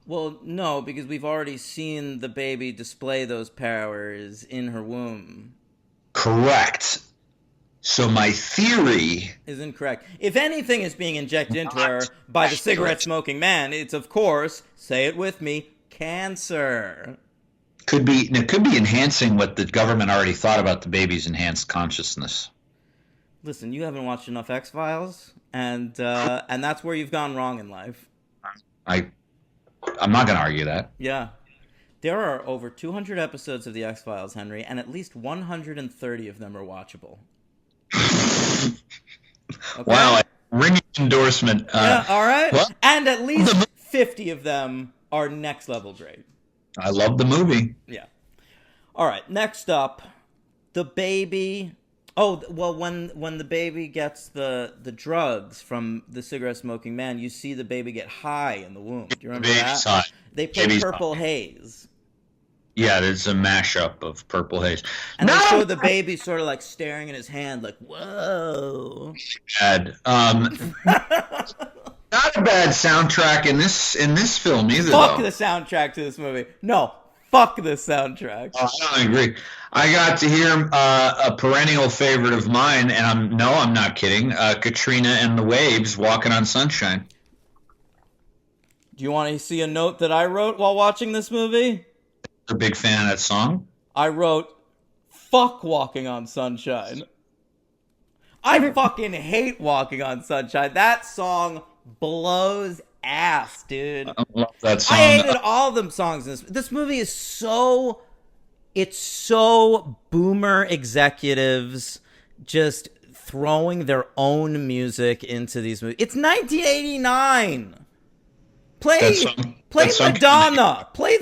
Well, no, because we've already seen the baby display those powers in her womb. Correct. So my theory is incorrect. If anything is being injected into her by the cigarette smoking man, it's of course, say it with me, cancer. It could be enhancing what the government already thought about the baby's enhanced consciousness. Listen, you haven't watched enough X-Files, and that's where you've gone wrong in life. I'm not going to argue that. Yeah. There are over 200 episodes of the X-Files, Henry, and at least 130 of them are watchable. Okay? Wow, ringing endorsement. Yeah, all right. Well, and at least 50 of them are next level great. I love the movie. Yeah. All right, next up, the baby. Oh, well, when the baby gets the drugs from the cigarette smoking man, you see the baby get high in the womb. Do you remember that? High. They play Purple Haze. Yeah, there's a mashup of Purple Haze. And they show the baby sort of like staring at his hand like, whoa. Bad. Not a bad soundtrack in this film either. Fuck the soundtrack to this movie. No, fuck this soundtrack. Oh, I don't agree. I got to hear a perennial favorite of mine, and I'm not kidding. Katrina and the Waves, "Walking on Sunshine." Do you want to see a note that I wrote while watching this movie? A big fan of that song. I wrote, "Fuck Walking on Sunshine." I fucking hate Walking on Sunshine. That song blows ass, dude. I love that song. I hated all them songs in this. This movie is so boomer executives just throwing their own music into these movies. It's 1989. Play Play That song Madonna. Play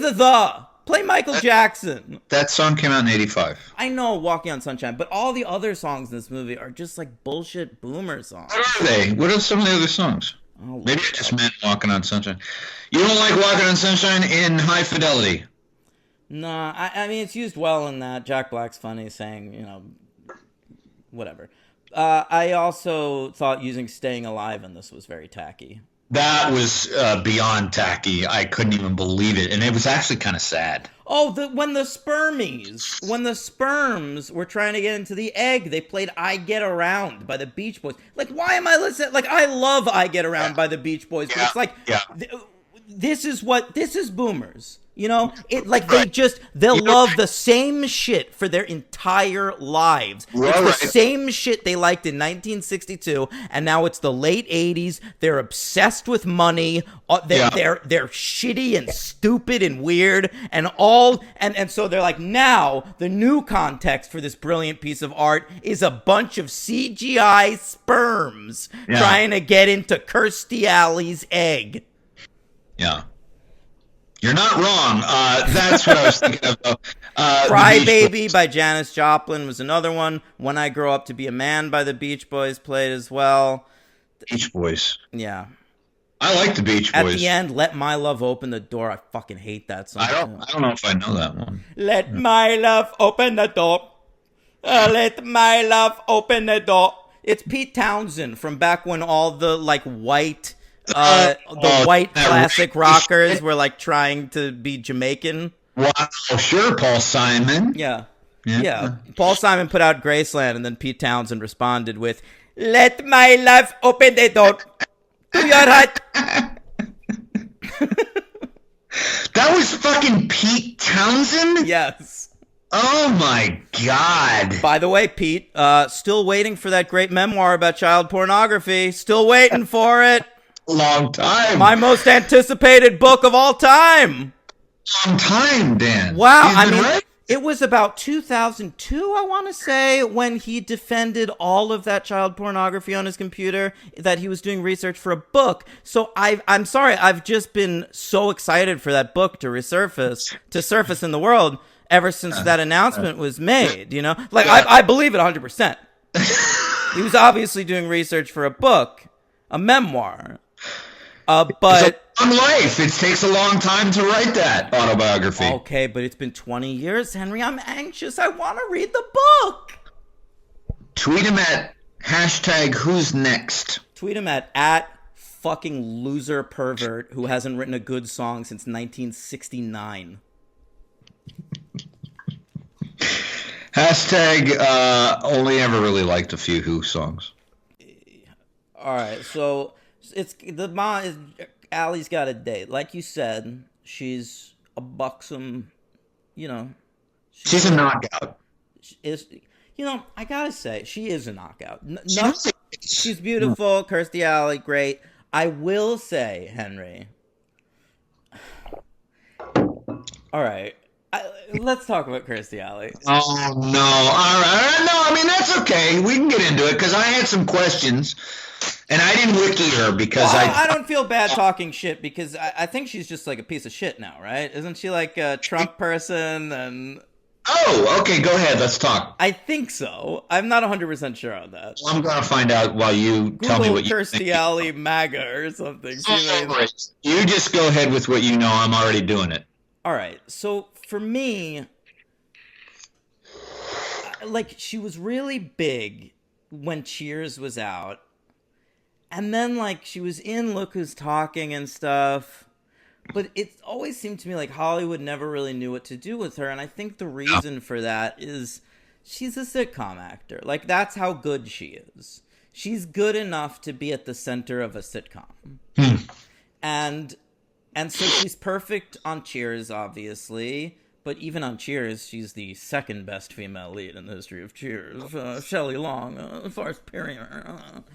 Play Michael Jackson. That song came out in 85. I know Walking on Sunshine, but all the other songs in this movie are just like bullshit boomer songs. What are they? What are some of the other songs? Oh, Maybe I just meant Walking on Sunshine. You don't like Walking on Sunshine in High Fidelity? Nah, I mean, it's used well in that. Jack Black's funny saying, whatever. I also thought using Staying Alive in this was very tacky. That was beyond tacky. I couldn't even believe it. And it was actually kind of sad. Oh, when the sperms were trying to get into the egg, they played I Get Around by the Beach Boys. Like, why am I listening? Like, I love I Get Around by the Beach Boys, but it's like, this is boomers. They'll love the same shit for their entire lives. It's the same shit they liked in 1962, and now it's the late 80s. They're obsessed with money. They're shitty and stupid and weird and so they're like, now the new context for this brilliant piece of art is a bunch of CGI sperms trying to get into Kirstie Alley's egg. Yeah. You're not wrong. That's what I was thinking of. Cry Baby by Janis Joplin was another one. When I Grow Up to Be a Man by the Beach Boys played as well. Beach Boys. Yeah. I like the Beach Boys. At the end, Let My Love Open the Door. I fucking hate that song. I don't know if I know that one. Let my love open the door. Let my love open the door. It's Pete Townsend from back when all the white... white classic rockers were trying to be Jamaican. Wow, sure, Paul Simon. Yeah. Paul Simon put out Graceland, and then Pete Townsend responded with, "Let my love open the door to your heart." That was fucking Pete Townsend? Yes. Oh my God. By the way, Pete, still waiting for that great memoir about child pornography. Still waiting for it. Long time. My most anticipated book of all time. Long time, Dan. Wow, right? It was about 2002, I want to say, when he defended all of that child pornography on his computer, that he was doing research for a book. So I'm sorry, I've just been so excited for that book to surface in the world ever since that announcement was made, I believe it 100%. He was obviously doing research for a book, a memoir. But it's a long life. It takes a long time to write that autobiography. Okay, but it's been 20 years, Henry. I'm anxious. I want to read the book. Tweet him at #who's next. Tweet him at fucking loser pervert who hasn't written a good song since 1969. Only ever really liked a few Who songs. All right, so Allie's got a date. Like you said, she's a buxom, She's a knockout. I gotta say, she is a knockout. She's beautiful. Kirstie Alley, great. I will say, Henry. All right. Let's talk about Kirstie Alley. Oh, no. All right. No, I mean, that's okay. We can get into it because I had some questions. And I didn't wiki her because I don't feel bad talking shit because I think she's just like a piece of shit now, right? Isn't she like a Trump person? And oh, okay, go ahead. Let's talk. I think so. I'm not 100% sure on that. Well, I'm going to find out while you tell me what you think. Kirstie Alley MAGA or something. You just go ahead with what you know. I'm already doing it. All right. So for me, she was really big when Cheers was out. And then, she was in Look Who's Talking and stuff. But it always seemed to me like Hollywood never really knew what to do with her. And I think the reason for that is she's a sitcom actor. That's how good she is. She's good enough to be at the center of a sitcom. And so she's perfect on Cheers, obviously. But even on Cheers, she's the second best female lead in the history of Cheers. Shelley Long, as far as period.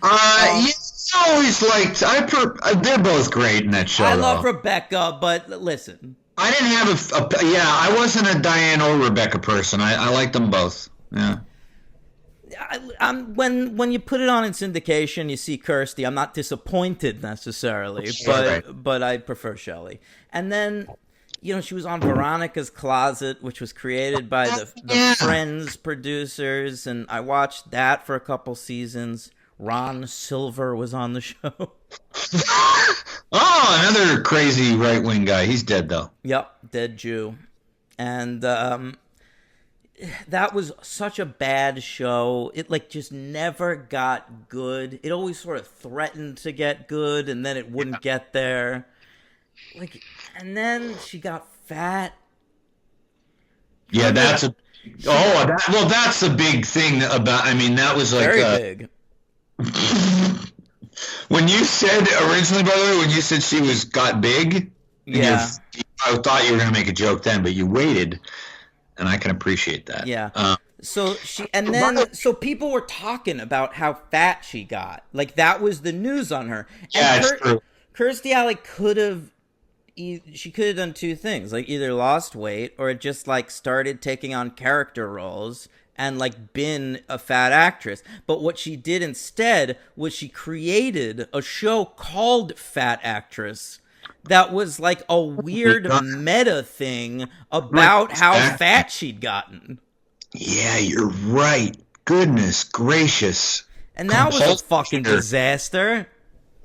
You always liked. They're both great in that show. I love Rebecca, but listen. I didn't have I wasn't a Diane or Rebecca person. I liked them both. Yeah. when you put it on in syndication, you see Kirsty. I'm not disappointed necessarily, Right. but I prefer Shelley. And then, she was on Veronica's Closet, which was created by the Friends producers, and I watched that for a couple seasons. Ron Silver was on the show. Oh, another crazy right-wing guy. He's dead, though. Yep, dead Jew. And that was such a bad show. It just never got good. It always sort of threatened to get good, and then it wouldn't get there. And then she got fat. Yeah, that's the big thing about. I mean, that was very big. When you said originally, by the way, when you said she got big, yeah, I thought you were going to make a joke then, but you waited, and I can appreciate that. Yeah. So people were talking about how fat she got. That was the news on her. Yeah, it's true. Kirstie Alley could have done two things, either lost weight or just started taking on character roles and been a fat actress. But what she did instead was she created a show called Fat Actress that was a weird meta thing about how fat she'd gotten. Yeah, you're right. Goodness gracious. And that was a fucking disaster.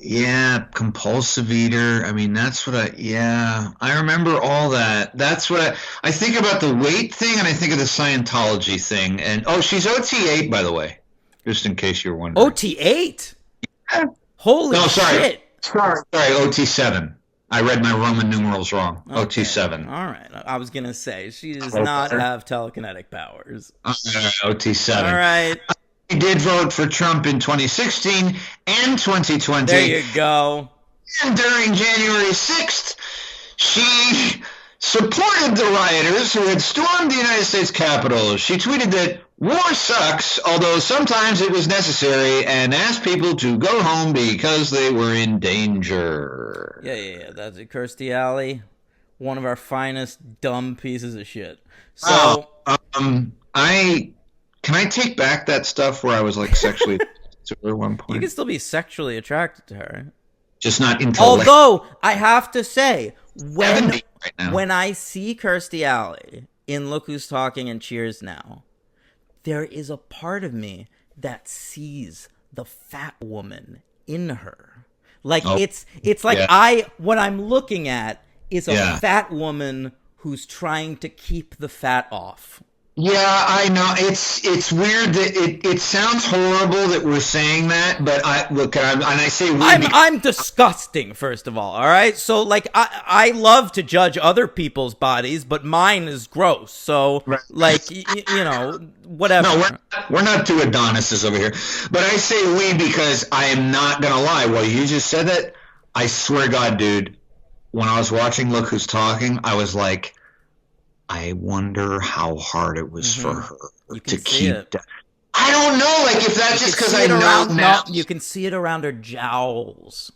Yeah, compulsive eater. I mean, that's what I remember all that. That's what I think about the weight thing, and I think of the Scientology thing. And she's OT8, by the way, just in case you're wondering. OT8? Yeah. Holy shit. Sorry, OT7. I read my Roman numerals wrong. Okay. OT7. All right. I was going to say, she does not have telekinetic powers. OT7. All right. She did vote for Trump in 2016 and 2020. There you go. And during January 6th, she supported the rioters who had stormed the United States Capitol. She tweeted that war sucks, although sometimes it was necessary, and asked people to go home because they were in danger. Yeah. That's Kirstie Alley, one of our finest dumb pieces of shit. So, Can I take back that stuff where I was sexually to her at one point? You can still be sexually attracted to her. Just not intellectually. Although, I have to say, when I see Kirstie Alley in Look Who's Talking and Cheers Now, there is a part of me that sees the fat woman in her. What I'm looking at is a fat woman who's trying to keep the fat off. Yeah, I know. It's weird that it sounds horrible that we're saying that, but I say we. I'm disgusting, first of all right? So, I love to judge other people's bodies, but mine is gross. So, whatever. No, we're not two Adonises over here. But I say we because I am not going to lie. Well, you just said that. I swear to God, dude, when I was watching Look Who's Talking, I was like, I wonder how hard it was for her to keep that. I don't know, if that's just because I know now. You can see it around her jowls.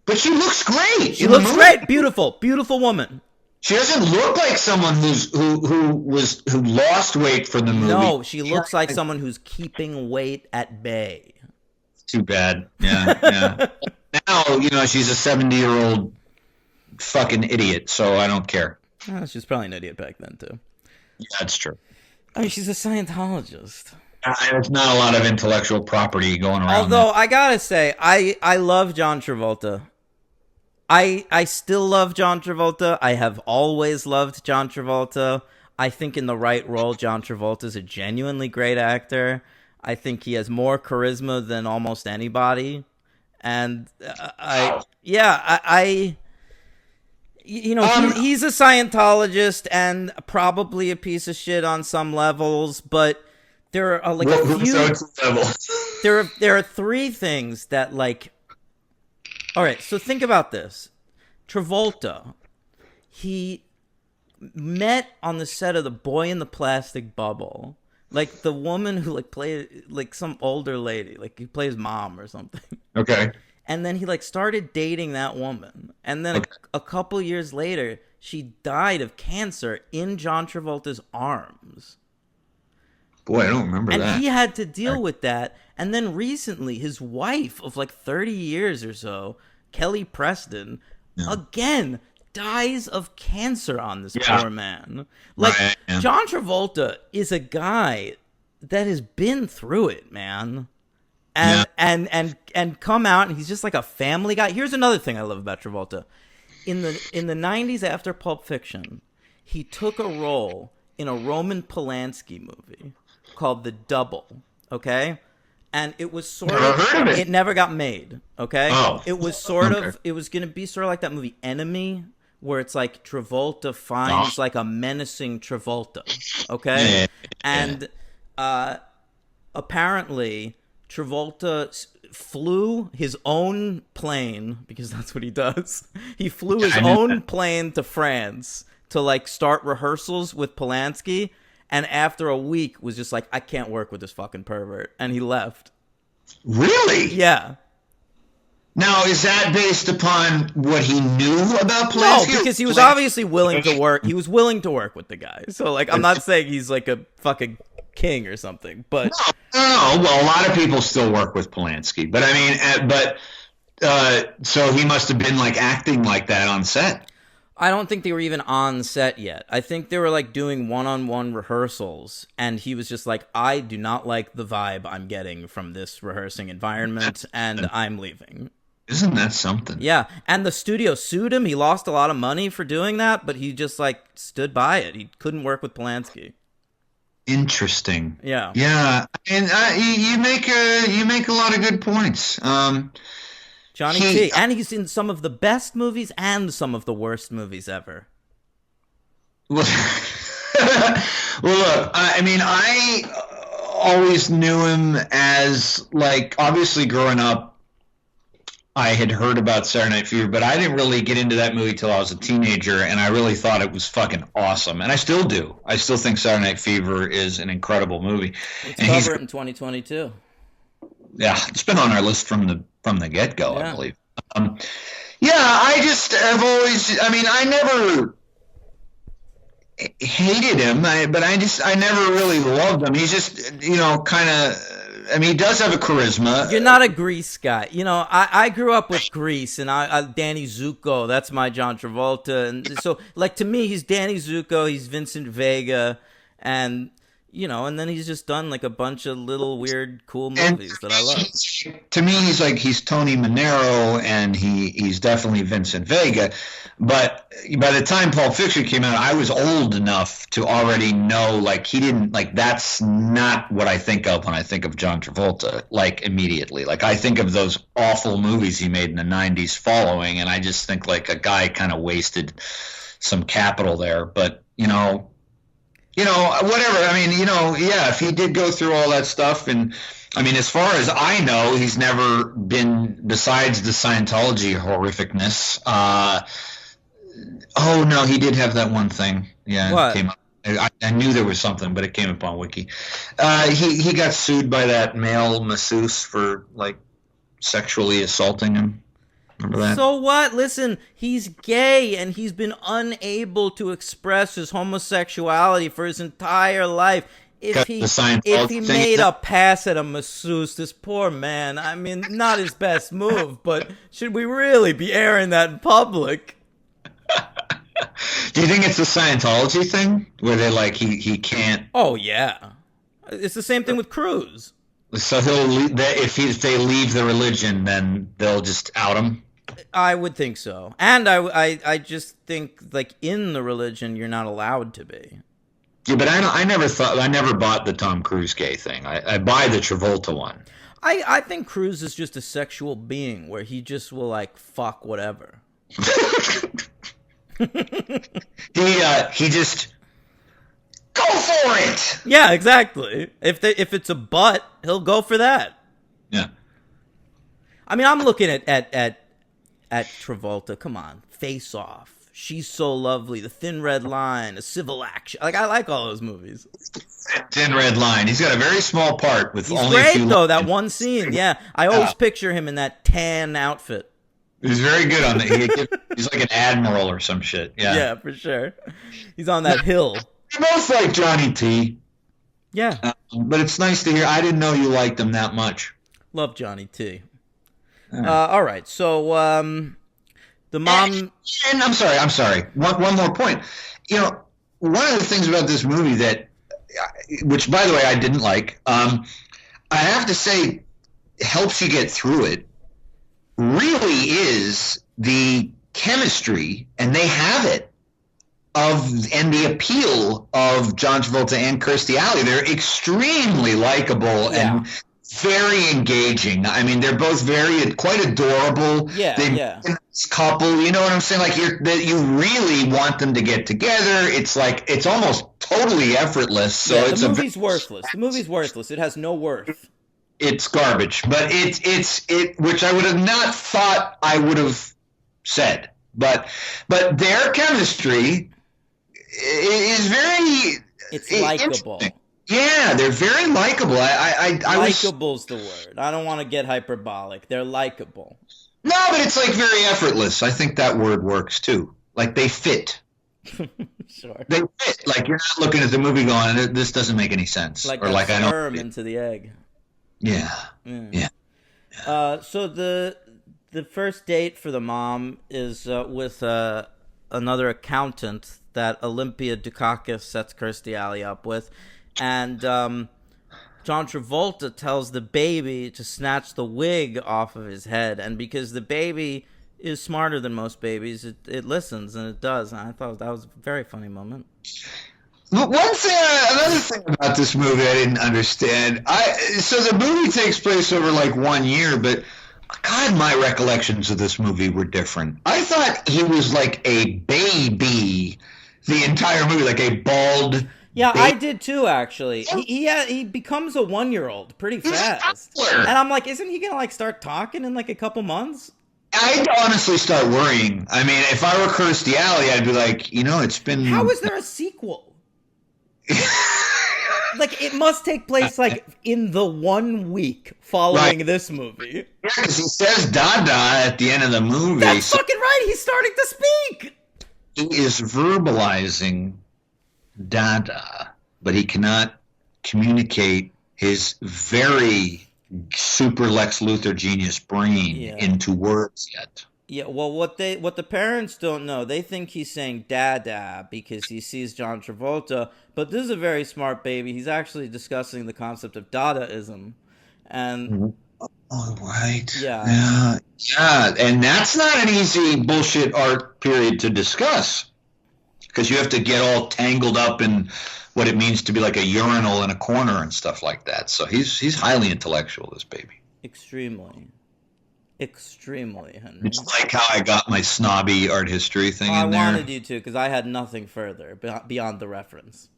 But she looks great. She looks great. Beautiful woman. She doesn't look like someone who lost weight for the movie. No, she looks like someone who's keeping weight at bay. Too bad. Yeah. Now, she's a 70-year-old fucking idiot, so I don't care. Well, she's probably an idiot back then, too. Yeah, that's true. I mean, she's a Scientologist. There's not a lot of intellectual property going around. Although, I gotta say, I love John Travolta. I still love John Travolta. I have always loved John Travolta. I think in the right role, John Travolta's a genuinely great actor. I think he has more charisma than almost anybody. And he's a Scientologist and probably a piece of shit on some levels, but there are a few. There are three things that All right, so think about this. Travolta, he met on the set of The Boy in the Plastic Bubble, the woman who played some older lady, he plays mom or something. Okay. And then he started dating that woman. And then a couple years later, she died of cancer in John Travolta's arms. Boy, I don't remember And that. he had to deal with that. And then recently, his wife of like 30 years or so, Kelly Preston, again dies of cancer on this poor man. Like, Right, yeah. John Travolta is a guy that has been through it, man. And come out, and he's just like a family guy. Here's another thing I love about Travolta. In the 90s, after Pulp Fiction, he took a role in a Roman Polanski movie called The Double, okay? And it was sort Never heard of it. It never got made, okay? Oh. It was sort Okay. of, it was going to be sort of like that movie Enemy, where it's like Travolta finds like a menacing Travolta, okay? Yeah. And apparently Travolta flew his own plane, because that's what he does. He flew his I knew own that. plane to France to like start rehearsals with Polanski, and after a week was just like, I can't work with this fucking pervert, and he left. Really? Yeah. Now, is that based upon what he knew about No, Polanski? because he was obviously willing to work. He was willing to work with the guy. So like, I'm not saying he's like a fucking king or something, but No, well, a lot of people still work with Polanski, but I mean, so he must have been like acting like that on set. I don't think they were even on set yet. I think they were like doing one-on-one rehearsals, and he was just like, I do not like the vibe I'm getting from this rehearsing environment, and I'm leaving. Isn't that something? Yeah, and the studio sued him. He lost a lot of money for doing that, but he just like stood by it. He couldn't work with Polanski. Interesting. Yeah. Yeah, and you make a lot of good points. Johnny He- T. And he's in some of the best movies and some of the worst movies ever. Well, look, I mean, I always knew him as, like, obviously growing up, I had heard about Saturday Night Fever, but I didn't really get into that movie till I was a teenager, and I really thought it was fucking awesome. And I still do. I still think Saturday Night Fever is an incredible movie. Let's And he's, cover it in 2022. yeah, it's been on our list from the get-go, Yeah. I believe. Yeah, I just have always, I mean, I never hated him, but I never really loved him. He's just, kind of, I mean, he does have a charisma. You're not a Grease guy. You know, I grew up with Grease, and I Danny Zuko, that's my John Travolta. And so, like, to me, he's Danny Zuko, he's Vincent Vega, and, and then he's just done, like, a bunch of little weird, cool movies that I love. To me, he's Tony Manero, and he's definitely Vincent Vega. But by the time Pulp Fiction came out, I was old enough to already know, like, he didn't, like, that's not what I think of when I think of John Travolta, like, immediately. Like, I think of those awful movies he made in the 90s following, and I just think, like, a guy kind of wasted some capital there. But, whatever. I mean, yeah, if he did go through all that stuff, and I mean, as far as I know, he's never been, besides the Scientology horrificness. Oh no, he did have that one thing. Yeah, What? It came up. I knew there was something, but it came up on Wiki. He got sued by that male masseuse for like sexually assaulting him. Remember that? So what? Listen, he's gay, and he's been unable to express his homosexuality for his entire life. If Got he the Scientology if he thing. made a pass at a masseuse, this poor man, I mean, not his best move, but should we really be airing that in public? Do you think it's a Scientology thing where they like he can't? Oh, yeah. It's the same thing with Cruz. So he'll leave, if they leave the religion, then they'll just out him. I would think so. And I just think, like, in the religion, you're not allowed to be. Yeah, but I never bought the Tom Cruise gay thing. I buy the Travolta one. I think Cruz is just a sexual being where he just will, like, fuck whatever. He just go for it. Yeah, exactly. If it's a butt, he'll go for that. Yeah. I mean, I'm looking at Travolta. Come on, Face Off. She's So Lovely. The Thin Red Line. A Civil Action. Like, I like all those movies. Thin Red Line. He's got a very small part with He's only a great few though. lines. That one scene. Yeah, I always picture him in that tan outfit. He's very good on that. He's like an admiral or some shit. Yeah. Yeah, for sure. He's on that hill. You're both like Johnny T. Yeah, But it's nice to hear. I didn't know you liked him that much. love Johnny T. All right. All right, so the mom. And I'm sorry. One more point. You know, one of the things about this movie that, which by the way I didn't like, I have to say, helps you get through it. Really is the chemistry, and they have it, and the appeal of John Travolta and Kirstie Alley. They're extremely likable and very engaging. I mean, they're both quite adorable. Yeah, This couple, you know what I'm saying? Like you really want them to get together. It's like it's almost totally effortless. So the movie's worthless. The movie's worthless. It has no worth. It's garbage, but it which I would have not thought I would have said. But their chemistry is very. It's likable. Yeah, they're very likable. Likeable's the word. I don't want to get hyperbolic. They're likable. No, but it's like very effortless. I think that word works too. Like they fit. Sure. They fit. Like you're not looking at the movie going, "This doesn't make any sense." Like or like sperm into the egg. Yeah. So the first date for the mom is with another accountant that Olympia Dukakis sets Kirstie Alley up with. And John Travolta tells the baby to snatch the wig off of his head. And because the baby is smarter than most babies, it listens, and it does. And I thought that was a very funny moment. Another thing about this movie I didn't understand. So the movie takes place over like 1 year, but God, my recollections of this movie were different. I thought he was like a baby the entire movie, like a bald. Yeah, I did too, actually. He becomes a 1-year-old pretty fast. And I'm like, isn't he going to like start talking in like a couple months? I'd honestly start worrying. I mean, if I were Kirstie Alley, I'd be like, it's been... How is there a sequel? Like, it must take place like in the 1 week following this movie. Yeah, because he says Dada at the end of the movie. That's fucking right. He's starting to speak. He is verbalizing Dada, but he cannot communicate his very super Lex Luthor genius brain into words yet. Yeah, well, what the parents don't know, they think he's saying Dada because he sees John Travolta, but this is a very smart baby. He's actually discussing the concept of Dadaism, and oh, right, yeah, and that's not an easy bullshit art period to discuss because you have to get all tangled up in what it means to be like a urinal in a corner and stuff like that. So he's highly intellectual, this baby. Extremely, Henry. It's like how I got my snobby art history thing in there. I wanted you to because I had nothing further beyond the reference.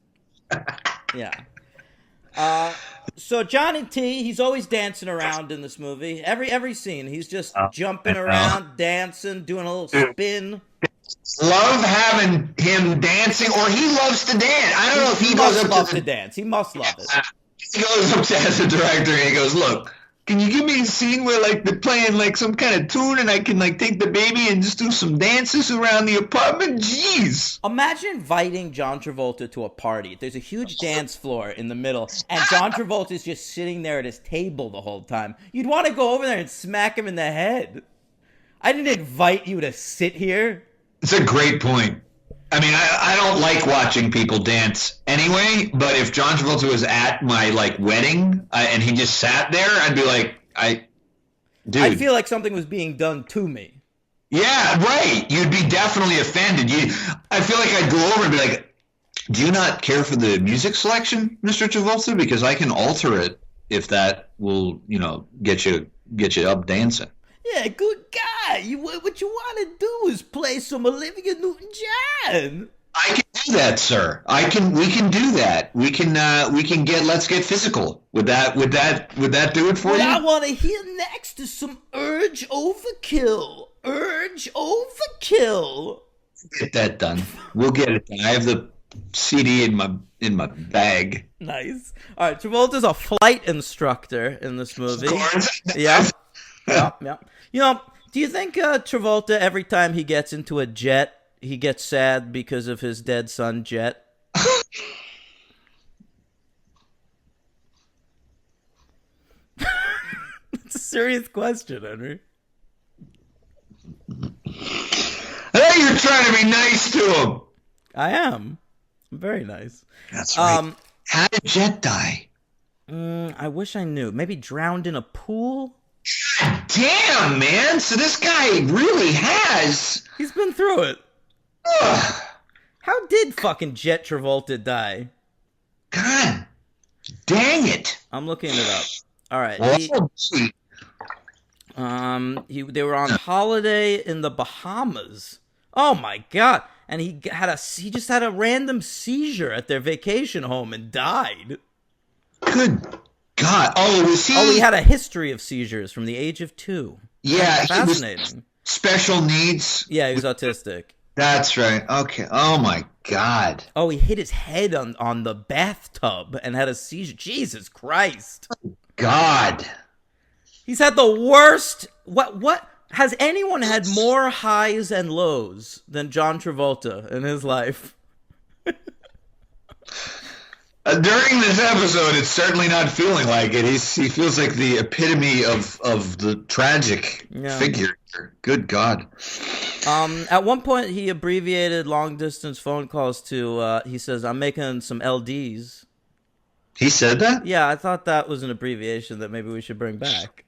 Yeah. So Johnny T, he's always dancing around in this movie. Every scene, he's just jumping around, dancing, doing a little spin. Love having him dancing, or he loves to dance. I don't know if he goes up to dance. He must love it. He goes up to the director and he goes, "Look, can you give me a scene where like they're playing like some kind of tune and I can like take the baby and just do some dances around the apartment?" Jeez. Imagine inviting John Travolta to a party. There's a huge dance floor in the middle, and John Travolta's just sitting there at his table the whole time. You'd want to go over there and smack him in the head. I didn't invite you to sit here. It's a great point. I mean, I don't like watching people dance anyway, but if John Travolta was at my like wedding and he just sat there, I'd be like, dude. I feel like something was being done to me. Yeah, right. You'd be definitely offended. I feel like I'd go over and be like, "Do you not care for the music selection, Mr. Travolta? Because I can alter it if that will, get you up dancing." Yeah, good guy. What you want to do is play some Olivia Newton-John. I can do that, sir. We can do that. Let's get physical. Would that do it for you? What I want to hear next is some Urge Overkill. Urge Overkill. Get that done. We'll get it done. I have the CD in my bag. Nice. All right, Travolta's a flight instructor in this movie. Of course. Yeah. Yeah. Do you think Travolta, every time he gets into a jet, he gets sad because of his dead son, Jet? serious question, Henry. I thought you were trying to be nice to him. I am. I'm very nice. That's right. How did Jet die? I wish I knew. Maybe drowned in a pool? God damn, man. So this guy really has. He's been through it. Ugh. How did fucking Jet Travolta die? God dang it. I'm looking it up. All right. They were on holiday in the Bahamas. Oh my God. And he just had a random seizure at their vacation home and died. Good God. Oh, was he? Oh, he had a history of seizures from the age of 2. Yeah. Fascinating. He was special needs. Yeah, he was autistic. That's right. Okay. Oh my God. Oh, he hit his head on the bathtub and had a seizure. Jesus Christ. God. He's had the worst. What? Has anyone had more highs and lows than John Travolta in his life? During this episode, it's certainly not feeling like it. He feels like the epitome of the tragic figure. Good God. At one point, he abbreviated long-distance phone calls to, he says, I'm making some LDs. He said that? Yeah, I thought that was an abbreviation that maybe we should bring back.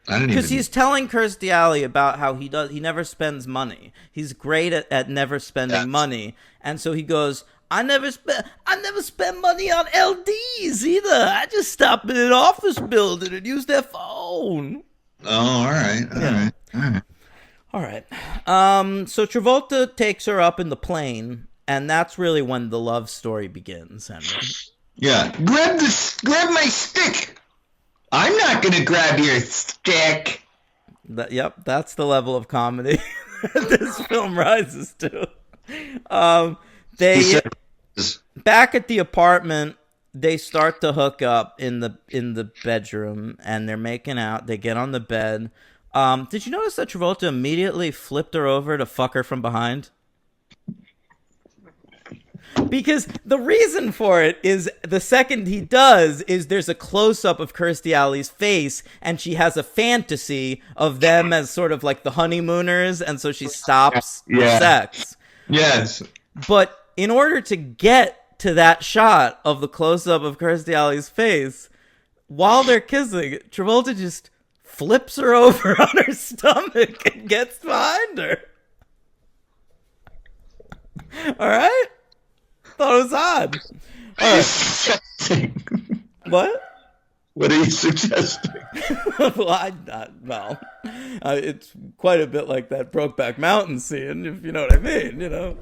I didn't Because he's telling Kirstie Alley about how he never spends money. He's great at never spending money. And so he goes, I never spend money on LDs either. I just stop in an office building and use their phone. Oh, all right. All right. So Travolta takes her up in the plane, and that's really when the love story begins, Henry. Yeah. Grab my stick. I'm not going to grab your stick. Yep, that's the level of comedy this film rises to. Back at the apartment, they start to hook up in the bedroom, and they're making out. They get on the bed. Did you notice that Travolta immediately flipped her over to fuck her from behind? Because the reason for it is the second he does is there's a close-up of Kirstie Alley's face, and she has a fantasy of them as sort of like the honeymooners, and so she stops sex. Yes. But in order to get to that shot of the close-up of Kirstie Alley's face, while they're kissing, Travolta just flips her over on her stomach and gets behind her. All right? Thought it was odd. What? What are you suggesting? Well, it's quite a bit like that Brokeback Mountain scene, if you know what I mean, you know.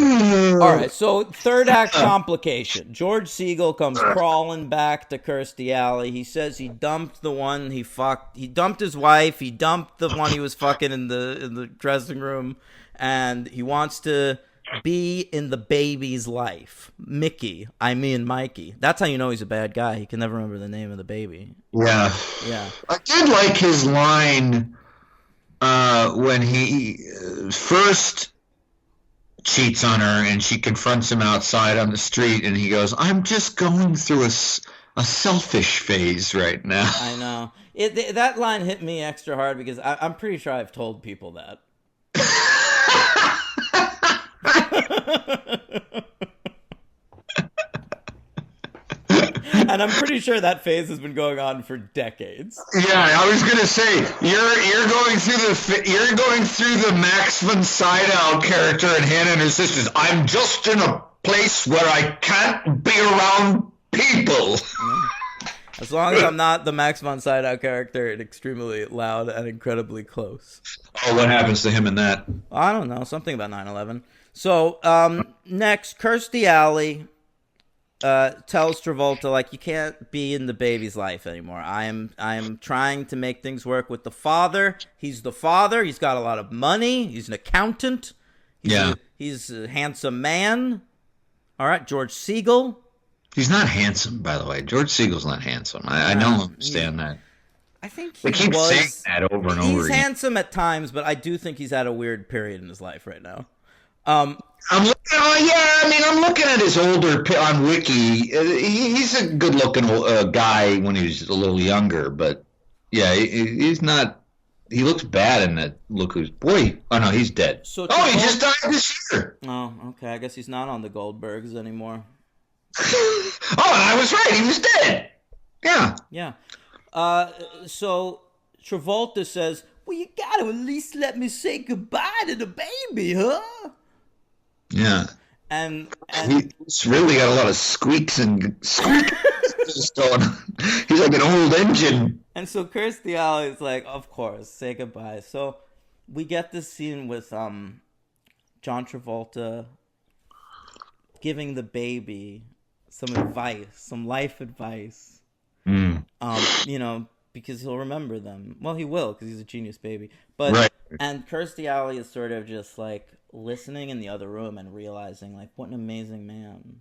All right, so third act complication. George Segal comes crawling back to Kirstie Alley. He says he dumped the one he fucked. He dumped his wife. He dumped the one he was fucking in the dressing room, and he wants to be in the baby's life. Mikey. That's how you know he's a bad guy. He can never remember the name of the baby. Yeah. Yeah. I did like his line when he first cheats on her and she confronts him outside on the street, and he goes, I'm just going through a selfish phase right now. I know. That line hit me extra hard because I'm pretty sure I've told people that. And I'm pretty sure that phase has been going on for decades. Yeah, I was gonna say you're going through the Max von Sydow character in Hannah and Her Sisters. I'm just in a place where I can't be around people. As long as I'm not the Max von Sydow character, and extremely loud and incredibly close. Oh, what happens to him in that? I don't know, something about 9/11. So next, Kirstie Alley tells Travolta, like, you can't be in the baby's life anymore. I am trying to make things work with the father. He's the father. He's got a lot of money. He's an accountant. He's a handsome man. All right, George Segal. He's not handsome, by the way. George Segal's not handsome. I don't understand that. I think they keep saying that over and over again. He's handsome at times, but I do think he's at a weird period in his life right now. I'm looking. Oh yeah, I mean, I'm looking at his older on Wiki. He's a good-looking guy when he was a little younger, but yeah, he's not. He looks bad in that. Look who's boy. Oh no, he's dead. So Oh, he Travolta- just died this year. Oh, okay. I guess he's not on the Goldbergs anymore. Oh, I was right. He was dead. Yeah. Yeah. So Travolta says, "Well, you gotta at least let me say goodbye to the baby, huh?" Yeah. And He's really got a lot of squeaks and squeaks going on. He's like an old engine. And so Kirstie Alley is like, of course, say goodbye. So we get this scene with John Travolta giving the baby some advice, some life advice. Mm. You know, because he'll remember them. Well, he will, because he's a genius baby. But Right. And Kirstie Alley is sort of just like listening in the other room and realizing, like, what an amazing man.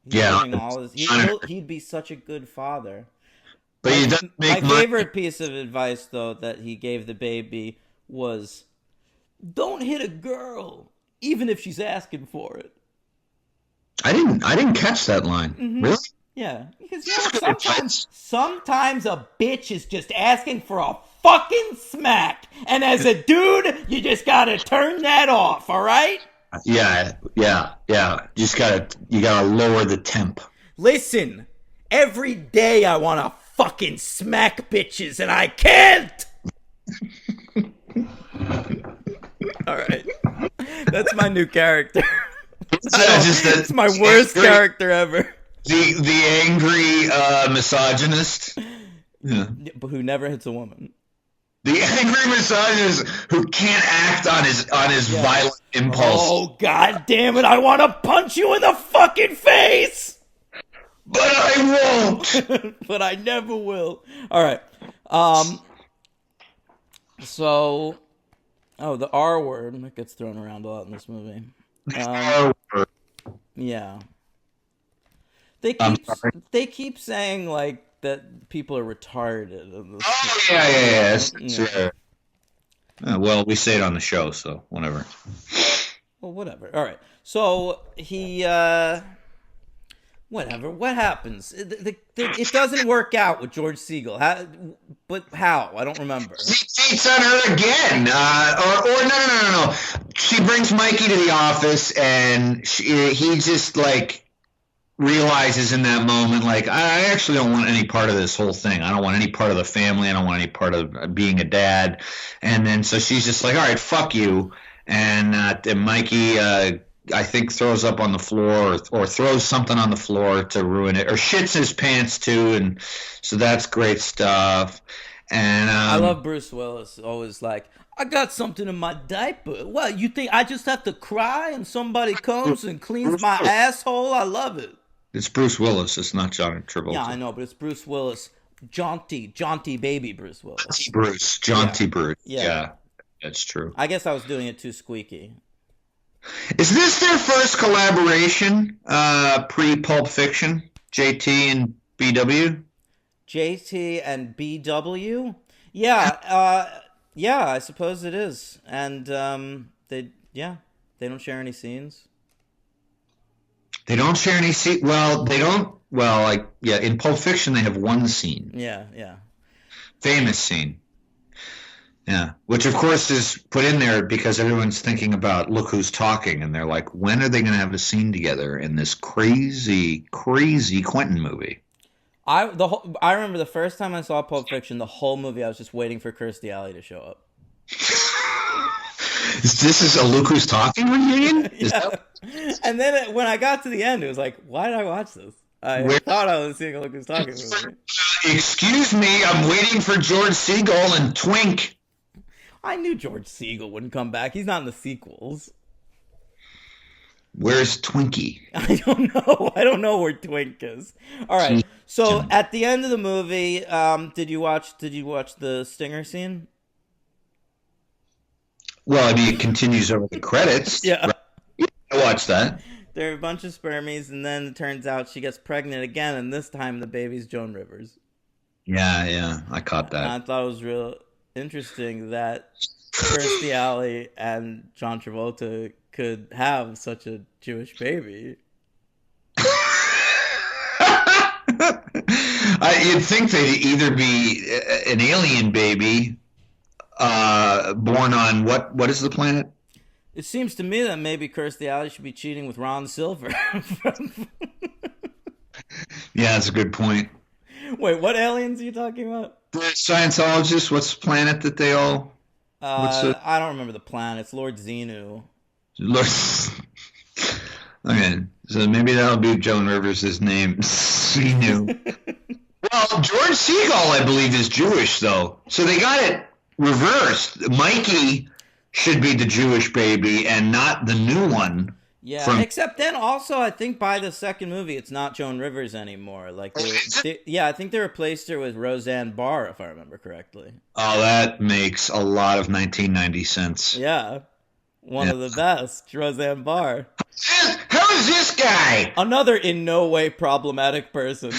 He's Yeah. doing all this. He'd be such a good father. But he doesn't My make money. favorite piece of advice, though, that he gave the baby was, "Don't hit a girl, even if she's asking for it." I didn't catch that line. Really? Yeah, because you know, sometimes a bitch is just asking for a fucking smack, and as a dude, you just gotta turn that off. All right? Yeah. You gotta lower the temp. Listen, every day I want to fucking smack bitches, and I can't. All right, that's my new character. It's my worst character ever. The angry misogynist. Yeah. But who never hits a woman. The angry misogynist who can't act on his violent impulse. Oh, god damn it, I want to punch you in the fucking face! But I won't! But I never will. Alright. So... Oh, the R word that gets thrown around a lot in this movie. Yeah. They keep saying, like, that people are retarded. Oh, yeah. Sure. Well, we say it on the show, so whatever. Well, whatever. All right. So he, whatever. What happens? It doesn't work out with George Segal. But how? I don't remember. He cheats on her again. Or no. She brings Mikey to the office, and he just like realizes in that moment, like, I actually don't want any part of this whole thing. I don't want any part of the family. I don't want any part of being a dad. And then so she's just like, all right, fuck you. And Mikey, I think, throws up on the floor or throws something on the floor to ruin it, or shits his pants too. And so that's great stuff. And I love Bruce Willis, always like, I got something in my diaper. What, you think I just have to cry and somebody comes and cleans my asshole? I love it. It's Bruce Willis. It's not John Travolta. Yeah, I know, but it's Bruce Willis. Jaunty baby Bruce Willis. Jaunty Bruce. Yeah. Yeah, that's true. I guess I was doing it too squeaky. Is this their first collaboration, pre-Pulp Fiction? JT and BW? JT and BW? Yeah, I suppose it is. And they don't share any scenes. They don't share any scene. Well, they don't. Well, like, yeah, in Pulp Fiction they have one scene. Yeah. Famous scene. Yeah, which of course is put in there because everyone's thinking about Look Who's Talking, and they're like, when are they going to have a scene together in this crazy Quentin movie? I remember the first time I saw Pulp Fiction, the whole movie I was just waiting for Kirstie Alley to show up. This is a Look Who's Talking reunion? Yeah. And then when I got to the end, it was like, why did I watch this? I thought I was seeing a Look Who's Talking movie. Excuse me, I'm waiting for George Segal and Twink. I knew George Segal wouldn't come back. He's not in the sequels. Where's Twinkie? I don't know. I don't know where Twink is. All right. So at the end of the movie, did you watch the stinger scene? Well, I mean, it continues over the credits. Yeah. Right? I watched that. There are a bunch of spermies, and then it turns out she gets pregnant again, and this time the baby's Joan Rivers. Yeah, I caught that. And I thought it was real interesting that Kirstie Alley and John Travolta could have such a Jewish baby. You'd think they'd either be an alien baby born on what is the planet? It seems to me that maybe Kirstie Alley should be cheating with Ron Silver. Yeah, that's a good point. Wait, what aliens are you talking about? The Scientologists, what's the planet that they all... I don't remember the planet. It's Lord Xenu. Okay, so maybe that'll be Joan Rivers' name. Xenu. Well, George Segal, I believe, is Jewish, though. So they got it reversed. Mikey should be the Jewish baby and not the new one. Yeah, except then also I think by the second movie it's not Joan Rivers anymore. Like, I think they replaced her with Roseanne Barr, if I remember correctly. Oh, that makes a lot of 1990 sense. Yeah, one of the best, Roseanne Barr. Who is this guy? Another in no way problematic person.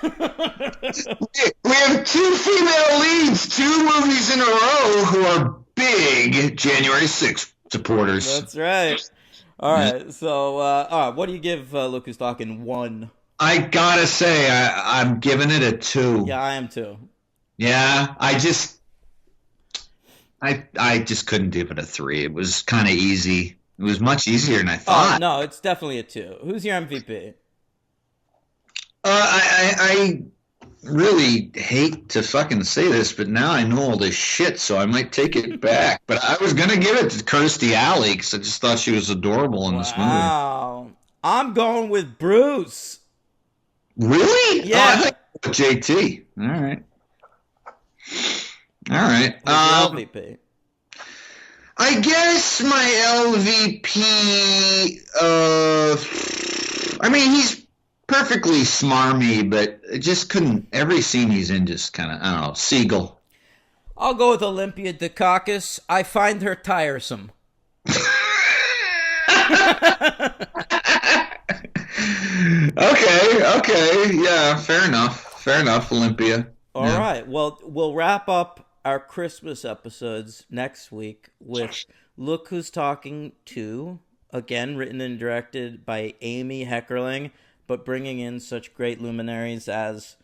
We have two female leads, 2 movies in a row who are big January 6th supporters. That's right. All right. So, all right. What do you give Look Who's Talking 1? I gotta say, I'm giving it a 2. Yeah, I am too. Yeah, I just couldn't give it a 3. It was kind of easy. It was much easier than I thought. No, it's definitely a 2. Who's your MVP? I really hate to fucking say this, but now I know all this shit, so I might take it back. But I was gonna give it to Kirstie Alley because I just thought she was adorable in this movie. Wow, I'm going with Bruce. Really? Yeah. Oh, I think JT. All right. Who's your LVP? I guess my LVP. I mean, he's perfectly smarmy, but it just couldn't. Every scene he's in, just kind of, I don't know. Segal. I'll go with Olympia Dukakis. I find her tiresome. Okay, yeah, fair enough, Olympia. All right, well, we'll wrap up our Christmas episodes next week with Look Who's Talking 2, again written and directed by Amy Heckerling, but bringing in such great luminaries as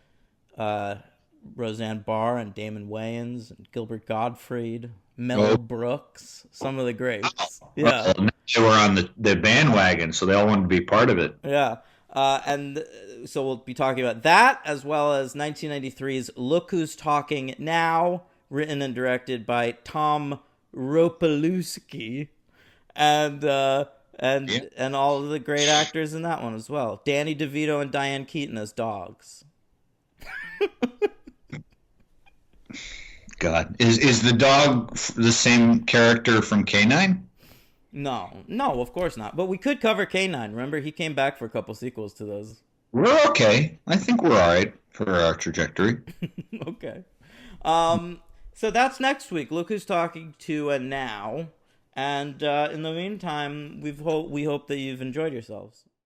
Roseanne Barr and Damon Wayans and Gilbert Gottfried, Mel Brooks, some of the greats. Yeah. Well, they were on the bandwagon, so they all wanted to be part of it. Yeah. And so we'll be talking about that, as well as 1993's Look Who's Talking Now, written and directed by Tom Ropalewski, and all of the great actors in that one as well. Danny DeVito and Diane Keaton as dogs. God, is the dog the same character from K-9? No, of course not. But we could cover K-9. Remember, he came back for a couple sequels to those. We're okay. I think we're all right for our trajectory. Okay. So that's next week. Look Who's Talking to Now. And in the meantime, we hope that you've enjoyed yourselves.